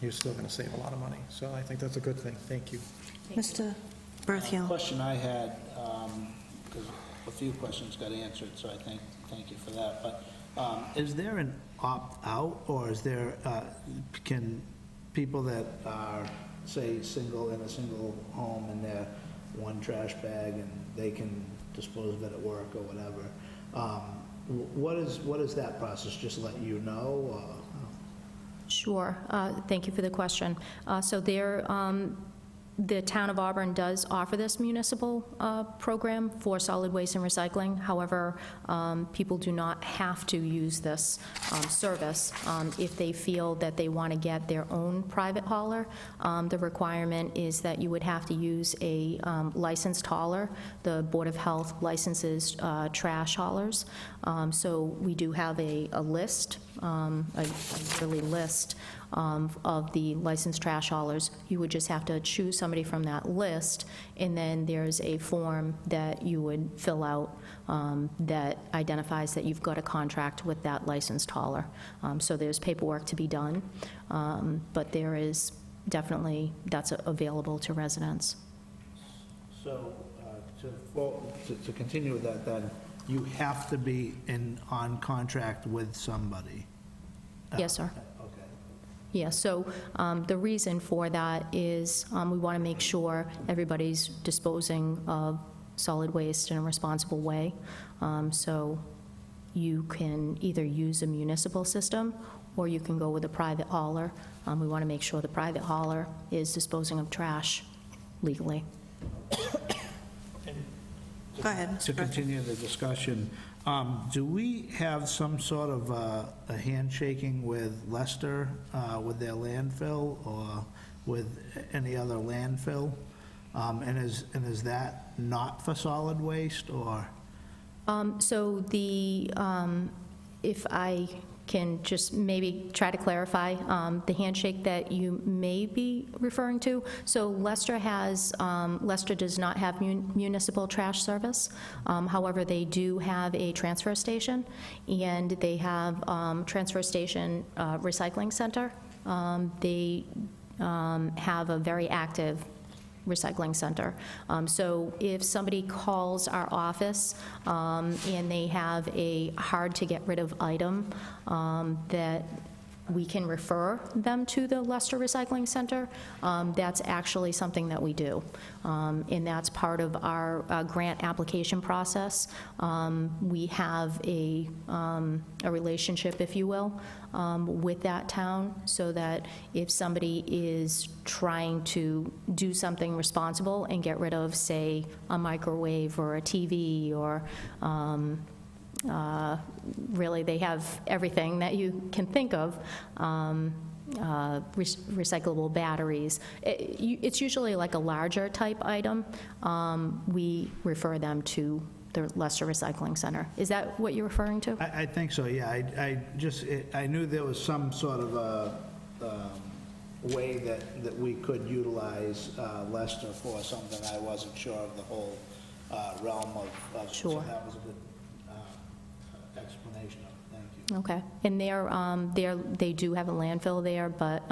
you're still going to save a lot of money. So I think that's a good thing. Thank you. Mr. The Berthium. question I had, because a few questions got answered, so I thank you for that. But is there an opt-out, or is there, can people that are, say, single in a single home and they're one trash bag and they can dispose of it at work or whatever, what is that process? Just let you know? Sure. Thank you for the question. So the town of Auburn does offer this municipal program for solid waste and recycling. However, people do not have to use this service if they feel that they want to get their own private hauler. The requirement is that you would have to use a licensed hauler. The Board of Health licenses trash haulers. So we do have a list, a yearly list of the licensed trash haulers. You would just have to choose somebody from that list, and then there's a form that you would fill out that identifies that you've got a contract with that licensed hauler. So there's paperwork to be done, but there is definitely, that's available to residents. So to continue with that, then, you have to be on contract with somebody? Yes, sir. Okay. Yeah, so the reason for that is we want to make sure everybody's disposing of solid waste in a responsible way. So you can either use a municipal system or you can go with a private hauler. We want to make sure the private hauler is disposing of trash legally. Go ahead, Mr. To Berthium. continue the discussion, do we have some sort of a handshaking with Leicester, with their landfill, or with any other landfill? And is that not for solid waste, or? So if I can just maybe try to clarify the handshake that you may be referring to. So Leicester does not have municipal trash service. However, they do have a transfer station, and they have transfer station recycling center. They have a very active recycling center. So if somebody calls our office and they have a hard-to-get-rid-of item that we can refer them to the Leicester Recycling Center, that's actually something that we do. And that's part of our grant application process. We have a relationship, if you will, with that town, so that if somebody is trying to do something responsible and get rid of, say, a microwave or a TV or really, they have everything that you can think of, recyclable batteries. It's usually like a larger type item. We refer them to the Leicester Recycling Center. Is that what you're referring to? I think so, yeah. I knew there was some sort of a way that we could utilize Leicester for something. I wasn't sure of the whole realm of. Sure. So that was a good explanation of it. Thank you. Okay. And they do have a landfill there, but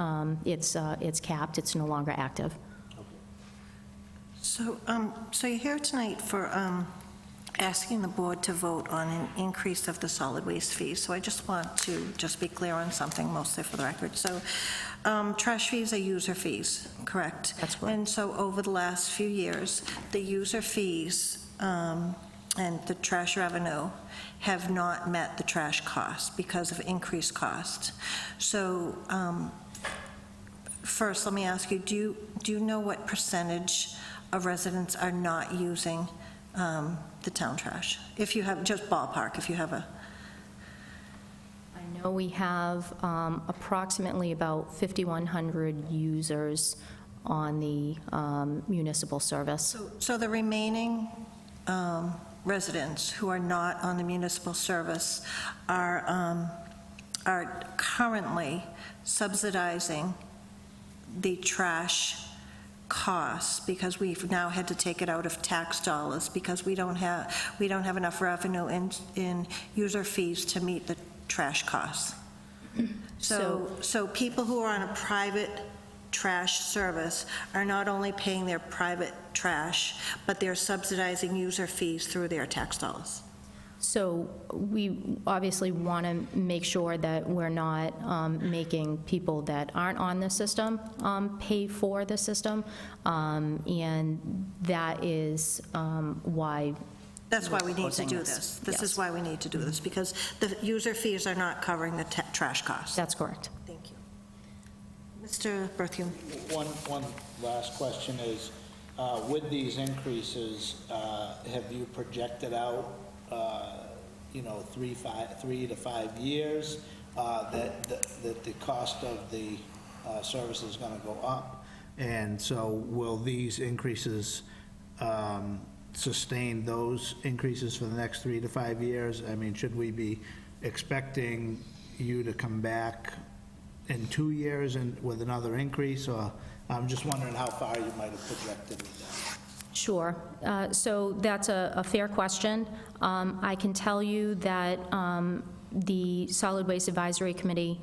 it's capped, it's no longer active. So you're here tonight for asking the board to vote on an increase of the solid waste fees. So I just want to just be clear on something, mostly for the record. So trash fees are user fees, correct? That's correct. And so over the last few years, the user fees and the trash revenue have not met the trash cost because of increased cost. So first, let me ask you, do you know what percentage of residents are not using the town trash? If you have, just ballpark, if you have a... I know we have approximately about 5,100 users on the municipal service. So the remaining residents who are not on the municipal service are currently subsidizing the trash costs because we've now had to take it out of tax dollars because we don't have enough revenue in user fees to meet the trash costs. So people who are on a private trash service are not only paying their private trash, but they're subsidizing user fees through their tax dollars. So we obviously want to make sure that we're not making people that aren't on the system pay for the system, and that is why. That's why we need to Closing do this. this. This Yes. is why we need to do this, because the user fees are not covering the trash costs. That's correct. Thank you. Mr. Bertheum. One last question is, with these increases, have you projected out, 3 to 5 years, that the cost of the service is going to go up? And so will these increases sustain those increases for the next 3 to 5 years? I mean, should we be expecting you to come back in 2 years and with another increase? Or I'm just wondering how far you might have projected with that. Sure. So that's a fair question. I can tell you that the Solid Waste Advisory Committee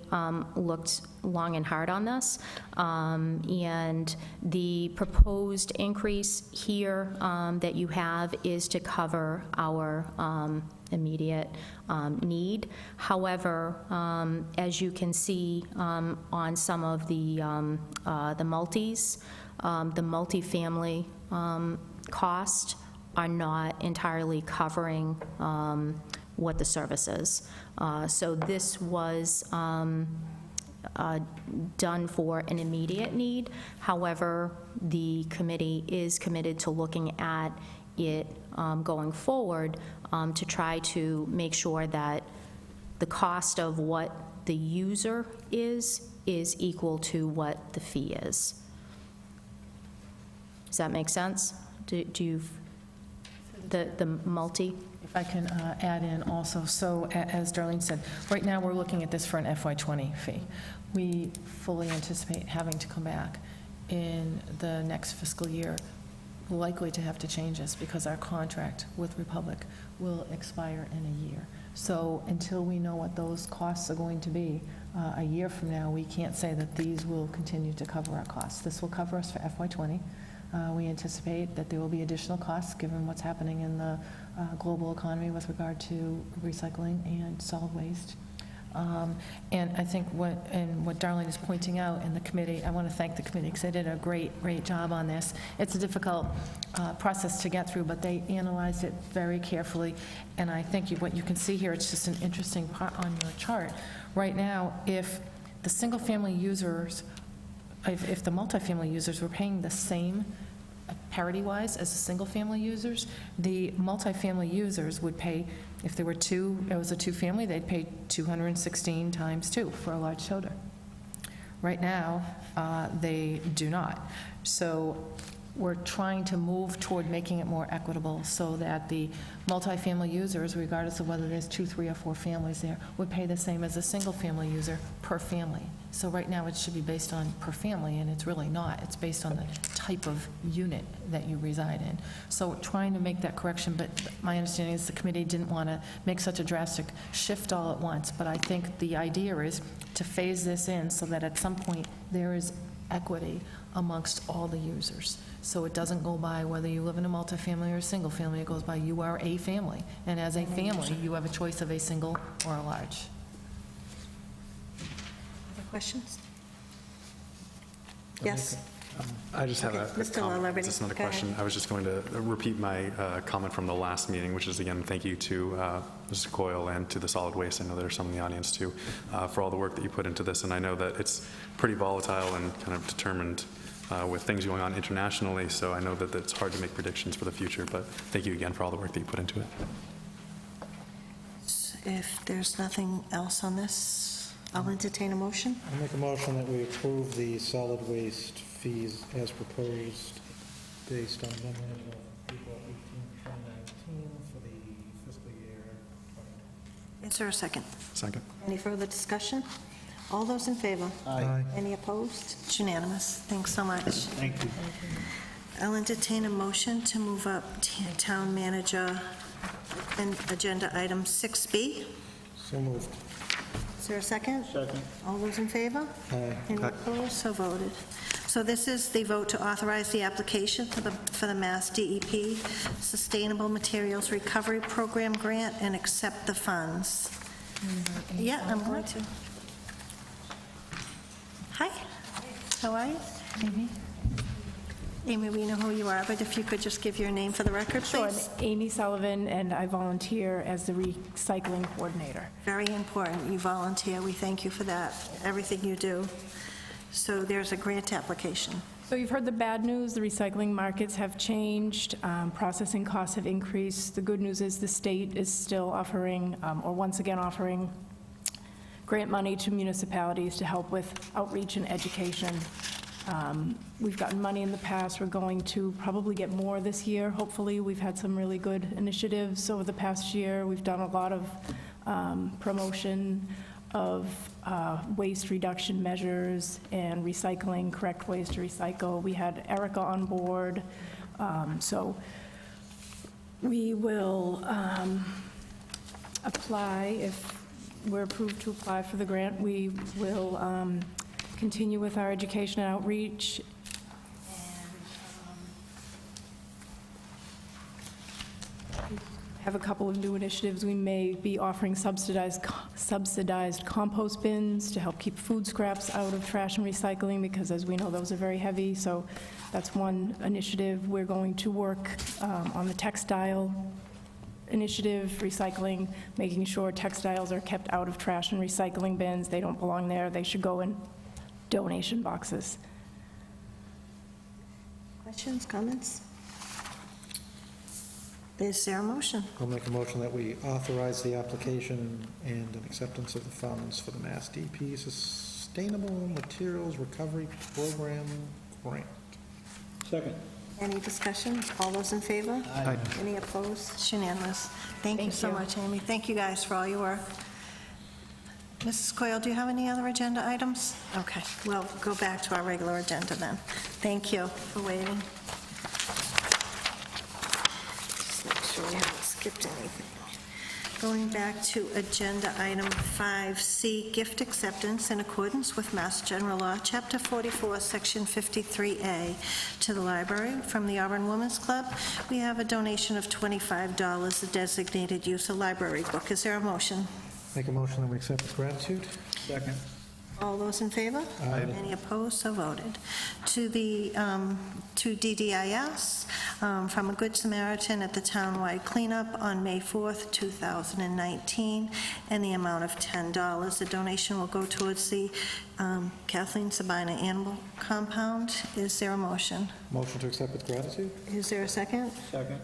looked long and hard on this, and the proposed increase here that you have is to cover our immediate need. However, as you can see on some of the multis, the multifamily cost are not entirely covering what the service is. So this was done for an immediate need. However, the committee is committed to looking at it going forward to try to make sure that the cost of what the user is equal to what the fee is. Does that make sense? Do you, the multi? If I can add in also, so as Darlene said, right now we're looking at this for an FY20 fee. We fully anticipate having to come back in the next fiscal year, likely to have to change this because our contract with Republic will expire in a year. So until we know what those costs are going to be a year from now, we can't say that these will continue to cover our costs. This will cover us for FY20. We anticipate that there will be additional costs given what's happening in the global economy with regard to recycling and solid waste. And I think what Darlene is pointing out in the committee, I want to thank the committee because they did a great job on this. It's a difficult process to get through, but they analyzed it very carefully. And I think what you can see here, it's just an interesting part on your chart. Right now, if the single-family users, if the multifamily users were paying the same parity-wise as the single-family users, the multifamily users would pay, if there were two, it was a two-family, they'd pay 216 times 2 for a large toter. Right now, they do not. So we're trying to move toward making it more equitable so that the multifamily users, regardless of whether there's 2, 3, or 4 families there, would pay the same as a single-family user per family. So right now, it should be based on per family, and it's really not. It's based on the type of unit that you reside in. So we're trying to make that correction, but my understanding is the committee didn't want to make such a drastic shift all at once. But I think the idea is to phase this in so that at some point, there is equity amongst all the users. So it doesn't go by whether you live in a multifamily or a single family, it goes by you are a family. And as a family, you have a choice of a single or a large. Other questions? Yes? I just have Okay, a Mr. comment. Laliberte, It's not a go ahead. question. I was just going to repeat my comment from the last meeting, which is, again, thank you to Mr. Coyle and to the Solid Waste. I know there's some in the audience, too, for all the work that you put into this. And I know that it's pretty volatile and kind of determined with things going on internationally, so I know that it's hard to make predictions for the future. But thank you again for all the work that you put into it. If there's nothing else on this, I'll entertain a motion. I make a motion that we approve the solid waste fees as proposed based on memorandum of April 18, 2019 for the fiscal year 2020. Is there a second? Second. Any further discussion? All those in favor? Aye. Any opposed? It's unanimous. Thanks so much. Thank you. I'll entertain a motion to move up town manager and agenda item 6B. So moved. Is there a second? Second. All those in favor? Aye. Any opposed? So voted. So this is the vote to authorize the application for the Mass DEP Sustainable Materials Recovery Program grant and accept the funds. Yeah, I'm going to. Hi, how are you? Amy, we know who you are, but if you could just give your name for the record, Sure, please. Amy Sullivan, and I volunteer as the recycling coordinator. Very important, you volunteer, we thank you for that, everything you do. So there's a grant application. So you've heard the bad news, the recycling markets have changed, processing costs have increased. The good news is the state is still offering, or once again offering, grant money to municipalities to help with outreach and education. We've gotten money in the past. We're going to probably get more this year, hopefully. We've had some really good initiatives over the past year. We've done a lot of promotion of waste reduction measures and recycling, correct ways to recycle. We had Erica on board. So we will apply if we're approved to apply for the grant. We will continue with our education and outreach. And have a couple of new initiatives. We may be offering subsidized compost bins to help keep food scraps out of trash and recycling, because as we know, those are very heavy. So that's one initiative. We're going to work on the textile initiative, recycling, making sure textiles are kept out of trash and recycling bins. They don't belong there. They should go in donation boxes. Questions, comments? Is there a motion? I'll make a motion that we authorize the application and an acceptance of the funds for the Mass DEP Sustainable Materials Recovery Program grant. Second. Any discussion? All those in favor? Aye. Any opposed? It's unanimous. Thank you Thank so you. much, Amy. Thank you guys for all your work. Mrs. Coyle, do you have any other agenda items? Okay, we'll go back to our regular agenda then. Thank you for waiting. Just make sure we haven't skipped anything. Going back to agenda item 5C, gift acceptance in accordance with Mass General Law, Chapter 44, Section 53A, to the library from the Auburn Women's Club. We have a donation of $25, a designated use of library book. Is there a motion? Make a motion that we accept with gratitude. Second. All those in favor? Aye. Any opposed? So voted. To the, to DDIS, from a Good Samaritan at the townwide cleanup on May 4th, 2019, and the amount of $10. The donation will go towards the Kathleen Sabina Animal Compound. Is there a motion? Motion to accept with gratitude. Is there a second? Second.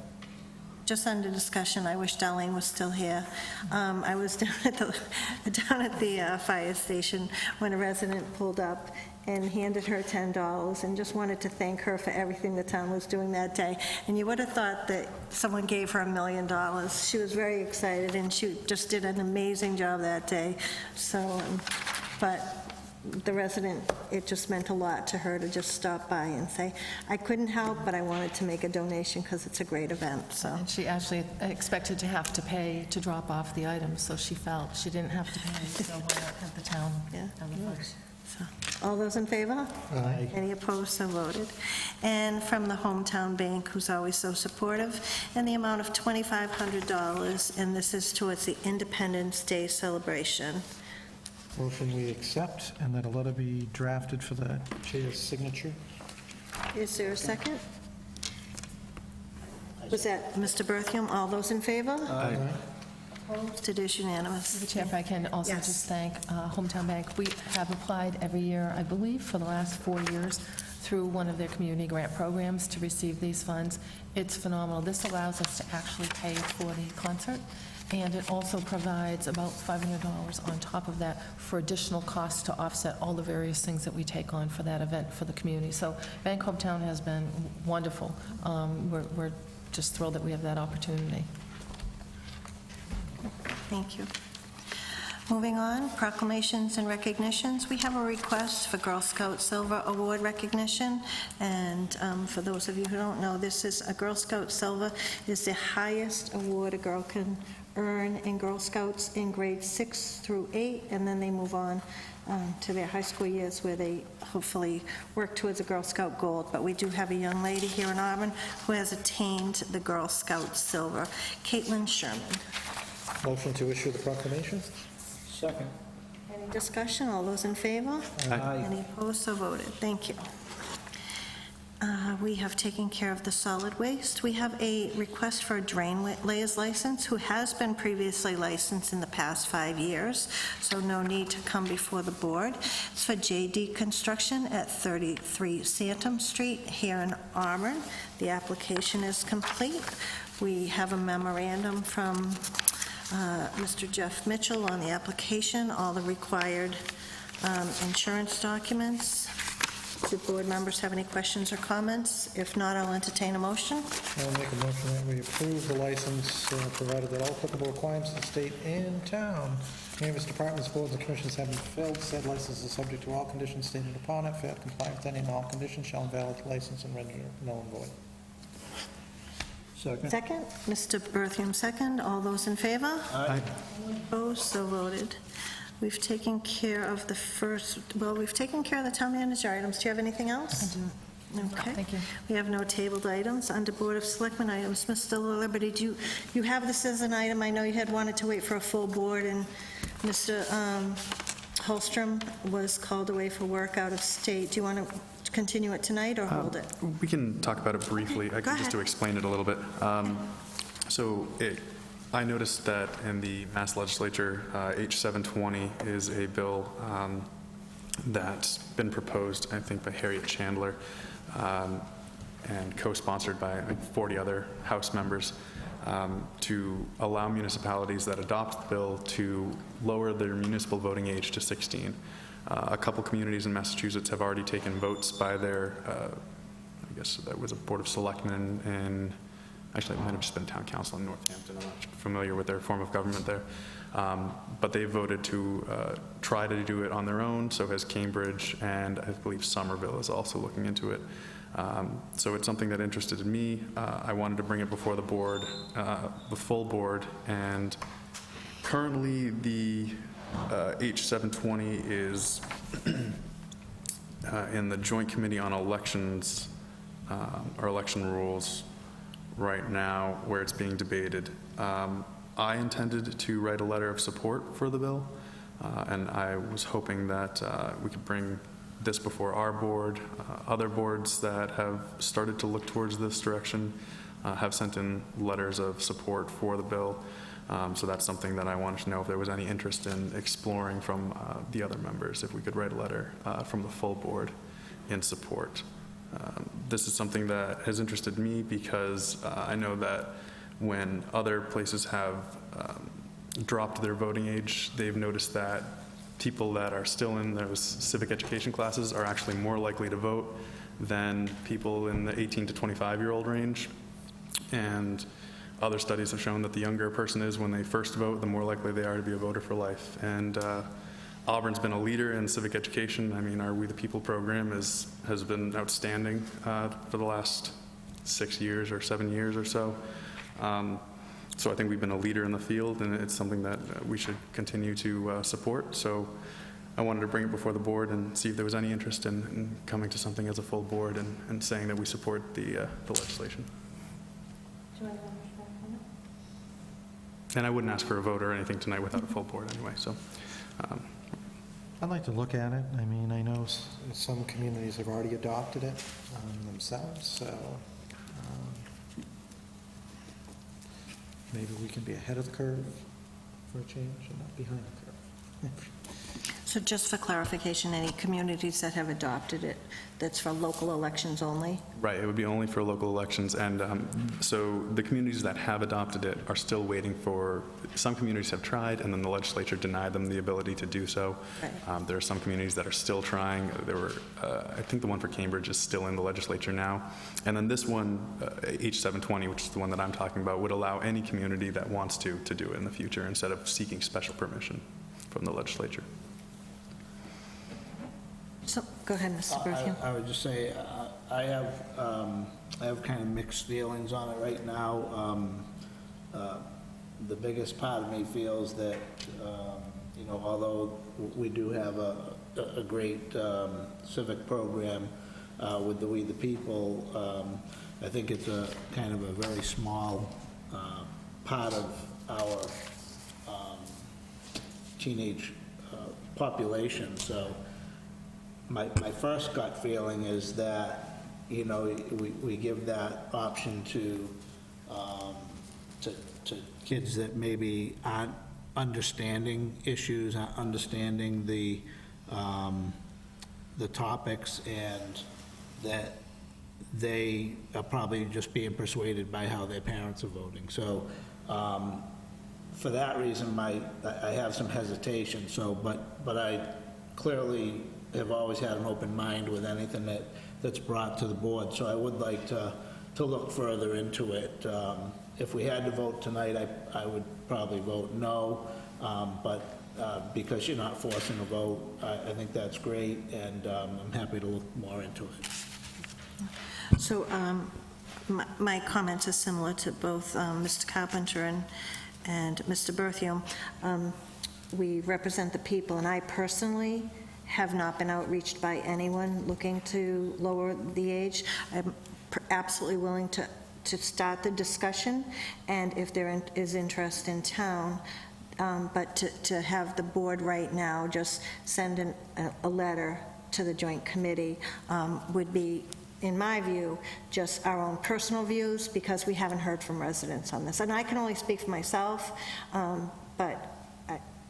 just under discussion, I wish Darlene was still here. I was down at the fire station when a resident pulled up and handed her $10 and just wanted to thank her for everything the town was doing that day. And you would have thought that someone gave her $1 million. She was very excited, and she just did an amazing job that day. So, but the resident, it just meant a lot to her to just stop by and say, I couldn't help, but I wanted to make a donation because it's a great event, so. And she actually expected to have to pay to drop off the items, so she felt she didn't have to pay, so why not have the town Yeah. have the funds? So, all those in favor? Aye. Any opposed, so voted. And from the Hometown Bank, who's always so supportive, in the amount of $2,500, and this is towards the Independence Day celebration. Motion we accept, and that a letter be drafted for the chair's signature. Is there a second? Was that Mr. Berthium? All those in favor? Aye. Opposed? It is unanimous. Mr. Chair, if I can also Yes. just thank Hometown Bank. We have applied every year, I believe, for the last 4 years through one of their community grant programs to receive these funds. It's phenomenal. This allows us to actually pay for the concert, and it also provides about $500 on top of that for additional costs to offset all the various things that we take on for that event for the community. So Bank Hometown has been wonderful. We're just thrilled that we have that opportunity. Thank you. Moving on, proclamations and recognitions. We have a request for Girl Scout Silver Award recognition, and for those of you who don't know, this is a Girl Scout Silver is the highest award a girl can earn in Girl Scouts in grades 6 through 8, and then they move on to their high school years where they hopefully work towards a Girl Scout Gold. But we do have a young lady here in Auburn who has attained the Girl Scout Silver, Caitlin Sherman. Motion to issue the proclamation? Second. Any discussion? All those in favor? Aye. Any opposed? So voted. Thank you. We have taken care of the solid waste. We have a request for a drain layers license who has been previously licensed in the past 5 years, so no need to come before the board. It's for JD Construction at 33 Santam Street here in Auburn. The application is complete. We have a memorandum from Mr. Jeff Mitchell on the application, all the required insurance documents. Do board members have any questions or comments? If not, I'll entertain a motion. I'll make a motion that we approve the license, provided that all applicable requirements of the state and town, canvas departments, boards, and commissions have been fulfilled. Said license is subject to all conditions stated upon it. Fail to comply with any and all conditions shall invalidate the license and render it null and void. Second. Second, Mr. Berthium, second. All those in favor? Aye. Opposed, so voted. We've taken care of the first, well, we've taken care of the town manager items. Do you have anything else? I do. Okay. Thank you. We have no tabled items. Under Board of Selectmen items, Mr. Liberty, you have this as an item. I know you had wanted to wait for a full board, and Mr. Holstrom was called away for work out of state. Do you want to continue it tonight or hold it? We can talk about it briefly. I go can just ahead. to explain it a little bit. I noticed that in the Mass Legislature, H720 is a bill that's been proposed, I think, by Harriet Chandler and co-sponsored by like 40 other House members to allow municipalities that adopt the bill to lower their municipal voting age to 16. A couple communities in Massachusetts have already taken votes by their, I guess that was a Board of Selectmen, and actually it might have just been Town Council in Northampton. I'm not familiar with their form of government there. But they voted to try to do it on their own, so has Cambridge, and I believe Somerville is also looking into it. So it's something that interested me. I wanted to bring it before the board, the full board, and currently the H720 is in the Joint Committee on Elections, or Election Rules right now, where it's being debated. I intended to write a letter of support for the bill, and I was hoping that we could bring this before our board. Other boards that have started to look towards this direction have sent in letters of support for the bill. So that's something that I wanted to know if there was any interest in exploring from the other members, if we could write a letter from the full board in support. This is something that has interested me because I know that when other places have dropped their voting age, they've noticed that people that are still in those civic education classes are actually more likely to vote than people in the 18 to 25-year-old range. And other studies have shown that the younger a person is when they first vote, the more likely they are to be a voter for life. And Auburn's been a leader in civic education. I mean, our We the People program has been outstanding for the last 6 years or 7 years or so. So I think we've been a leader in the field, and it's something that we should continue to support. So I wanted to bring it before the board and see if there was any interest in coming to something as a full board and saying that we support the legislation. And I wouldn't ask for a vote or anything tonight without a full board anyway, so. I'd like to look at it. I mean, I know some communities have already adopted it themselves, so maybe we can be ahead of the curve for a change and not behind the curve. So just for clarification, any communities that have adopted it, that's for local elections only? Right, it would be only for local elections, and so the communities that have adopted it are still waiting for, some communities have tried, and then the legislature denied them the ability to do so. Right. There are some communities that are still trying. There were, I think the one for Cambridge is still in the legislature now. And then this one, H720, which is the one that I'm talking about, would allow any community that wants to do it in the future instead of seeking special permission from the legislature. So, go ahead, Mr. Bertheum. I would just say, I have kind of mixed feelings on it right now. The biggest part of me feels that, although we do have a great civic program with the We the People, I think it's a kind of a very small part of our teenage population. So my first gut feeling is that, we give that option to kids that maybe aren't understanding issues, aren't understanding the topics, and that they are probably just being persuaded by how their parents are voting. So for that reason, I have some hesitation. So, but I clearly have always had an open mind with anything that's brought to the board. So I would like to look further into it. If we had to vote tonight, I would probably vote no, but because you're not forcing a vote, I think that's great, and I'm happy to look more into it. So my comments are similar to both Mr. Carpenter and Mr. Bertheum. We represent the people, and I personally have not been outreached by anyone looking to lower the age. I'm absolutely willing to start the discussion, and if there is interest in town, but to have the board right now just send a letter to the joint committee would be, in my view, just our own personal views, because we haven't heard from residents on this. And I can only speak for myself, but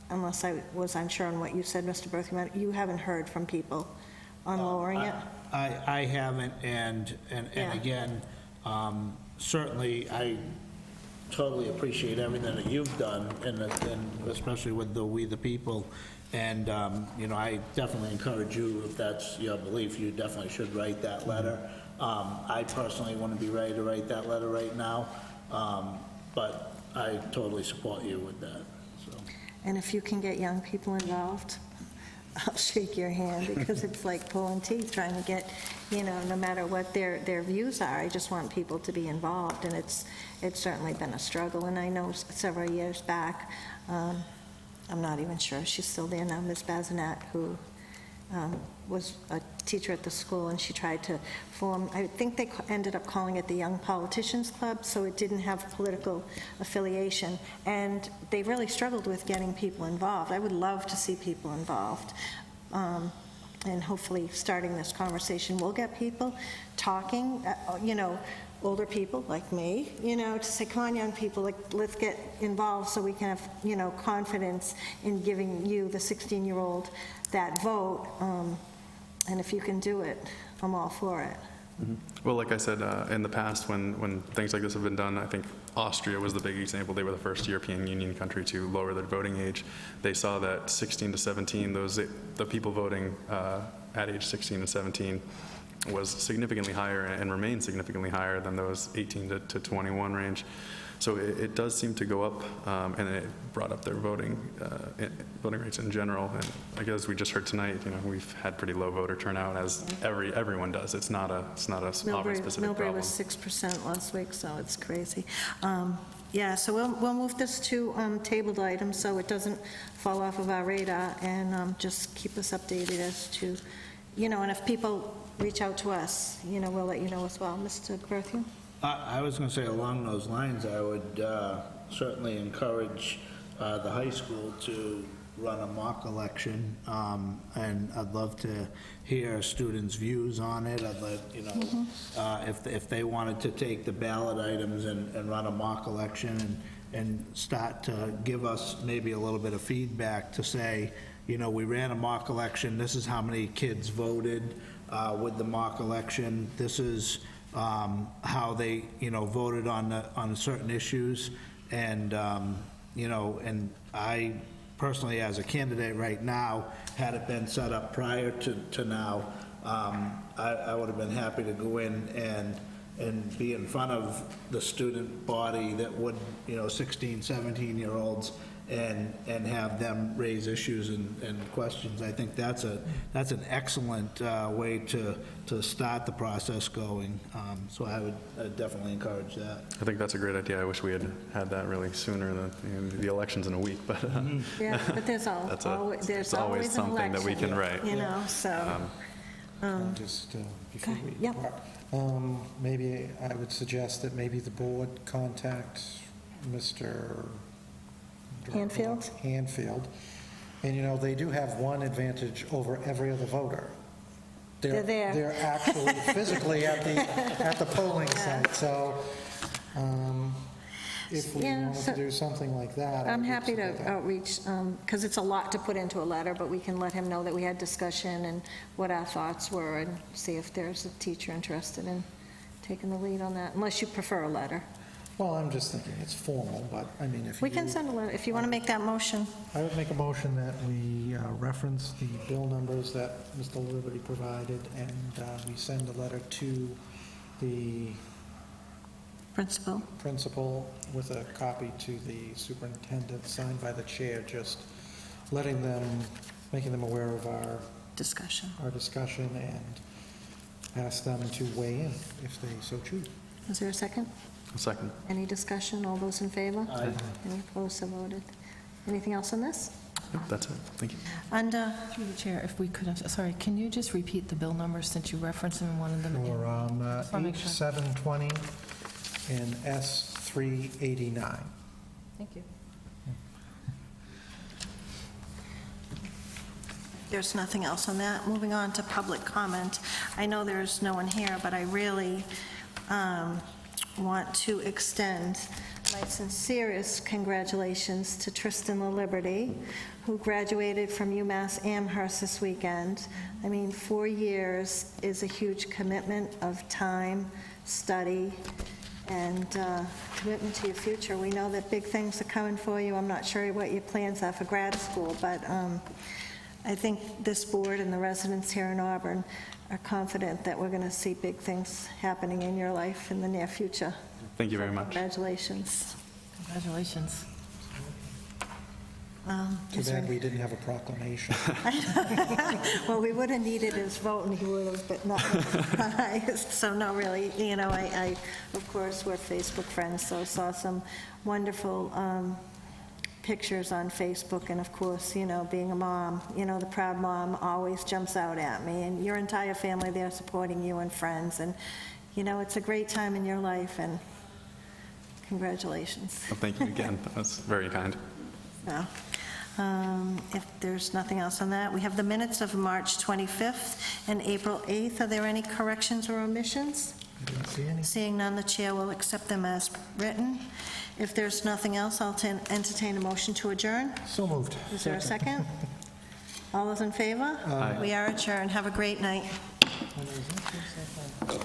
unless I was unsure on what you said, Mr. Bertheum, you haven't heard from people on lowering it? I haven't, and Yeah. again, certainly, I totally appreciate everything that you've done, and especially with the We the People, and, I definitely encourage you, if that's your belief, you definitely should write that letter. I personally wouldn't be ready to write that letter right now, but I totally support you with that, so. And if you can get young people involved, I'll shake your hand, because it's like pulling teeth, trying to get, no matter what their views are, I just want people to be involved, and it's certainly been a struggle. And I know several years back, I'm not even sure if she's still there now, Ms. Bazinet, who was a teacher at the school, and she tried to form, I think they ended up calling it the Young Politicians Club, so it didn't have political affiliation, and they really struggled with getting people involved. I would love to see people involved, and hopefully starting this conversation will get people talking, older people like me, to say, come on, young people, let's get involved so we can have, confidence in giving you, the 16-year-old, that vote. And if you can do it, I'm all for it. Well, like I said, in the past, when things like this have been done, I think Austria was the big example. They were the first European Union country to lower their voting age. They saw that 16 to 17, the people voting at age 16 and 17 was significantly higher and remains significantly higher than those 18 to 21 range. So it does seem to go up, and it brought up their voting rates in general. And I guess we just heard tonight, we've had pretty low voter turnout, as everyone does. It's not a Auburn-specific Millbrae problem. was 6% last week, so it's crazy. Yeah, so we'll move this to tabled items so it doesn't fall off of our radar, and just keep us updated as to, and if people reach out to us, we'll let you know as well. Mr. Berthew? I was going to say, along those lines, I would certainly encourage the high school to run a mock election, and I'd love to hear students' views on it. I'd like, if they wanted to take the ballot items and run a mock election and start to give us maybe a little bit of feedback to say, we ran a mock election, this is how many kids voted with the mock election, this is how they, voted on certain issues, and, and I personally, as a candidate right now, had it been set up prior to now, I would have been happy to go in and be in front of the student body that would, 16, 17-year-olds, and have them raise issues and questions. I think that's an excellent way to start the process going. So I would definitely encourage that. I think that's a great idea. I wish we had that really sooner than the election's in a week, but Yeah, but there's it's always something that we can write. So. Just before we Yep. depart, maybe I would suggest that maybe the board contact Mr. Hanfield? Hanfield. And, they do have one advantage over every other voter. They're there. They're actually physically at the polling site. So if we Yeah, wanted so to do something like that. I'm I would happy support to that. outreach, because it's a lot to put into a letter, but we can let him know that we had discussion and what our thoughts were, and see if there's a teacher interested in taking the lead on that, unless you prefer a letter. Well, I'm just thinking it's formal, but I mean, if We can send a letter, if you want to make that motion. I would make a motion that we reference the bill numbers that Mr. Liberty provided, and we send a letter to the principal with a copy to the superintendent, signed by the chair, just making them aware of our Discussion. and ask them to weigh in if they so choose. Is there a second? A second. Any discussion? All those in favor? Aye. Any opposed, so voted. Anything else on this? Yep, that's it. Thank you. Under, Through the chair, if we could, sorry, can you just repeat the bill numbers since you referenced them in one of them? For Just wanna make sure. H720 and S389. Thank you. there's nothing else on that. Moving on to public comment. I know there's no one here, but I really want to extend my sincerest congratulations to Tristan LaLiberty, who graduated from UMass Amherst this weekend. I mean, 4 years is a huge commitment of time, study, and commitment to your future. We know that big things are coming for you. I'm not sure what your plans are for grad school, but I think this board and the residents here in Auburn are confident that we're going to see big things happening in your life in the near future. Thank you very much. Congratulations. Congratulations. Too bad we didn't have a proclamation. Well, we would have needed his vote, and he would have, but not, so no, really, I, of course, we're Facebook friends, so saw some wonderful pictures on Facebook, and of course, being a mom, the proud mom always jumps out at me, and your entire family there supporting you and friends, and, it's a great time in your life, and congratulations. Well, thank you again. That's very kind. So, if there's nothing else on that, we have the minutes of March 25th and April 8th. Are there any corrections or omissions? I didn't see any. Seeing none, the chair will accept them as written. If there's nothing else, I'll entertain a motion to adjourn. So moved. Is there a second? All those in favor? Aye. We are adjourned. Have a great night. When is it?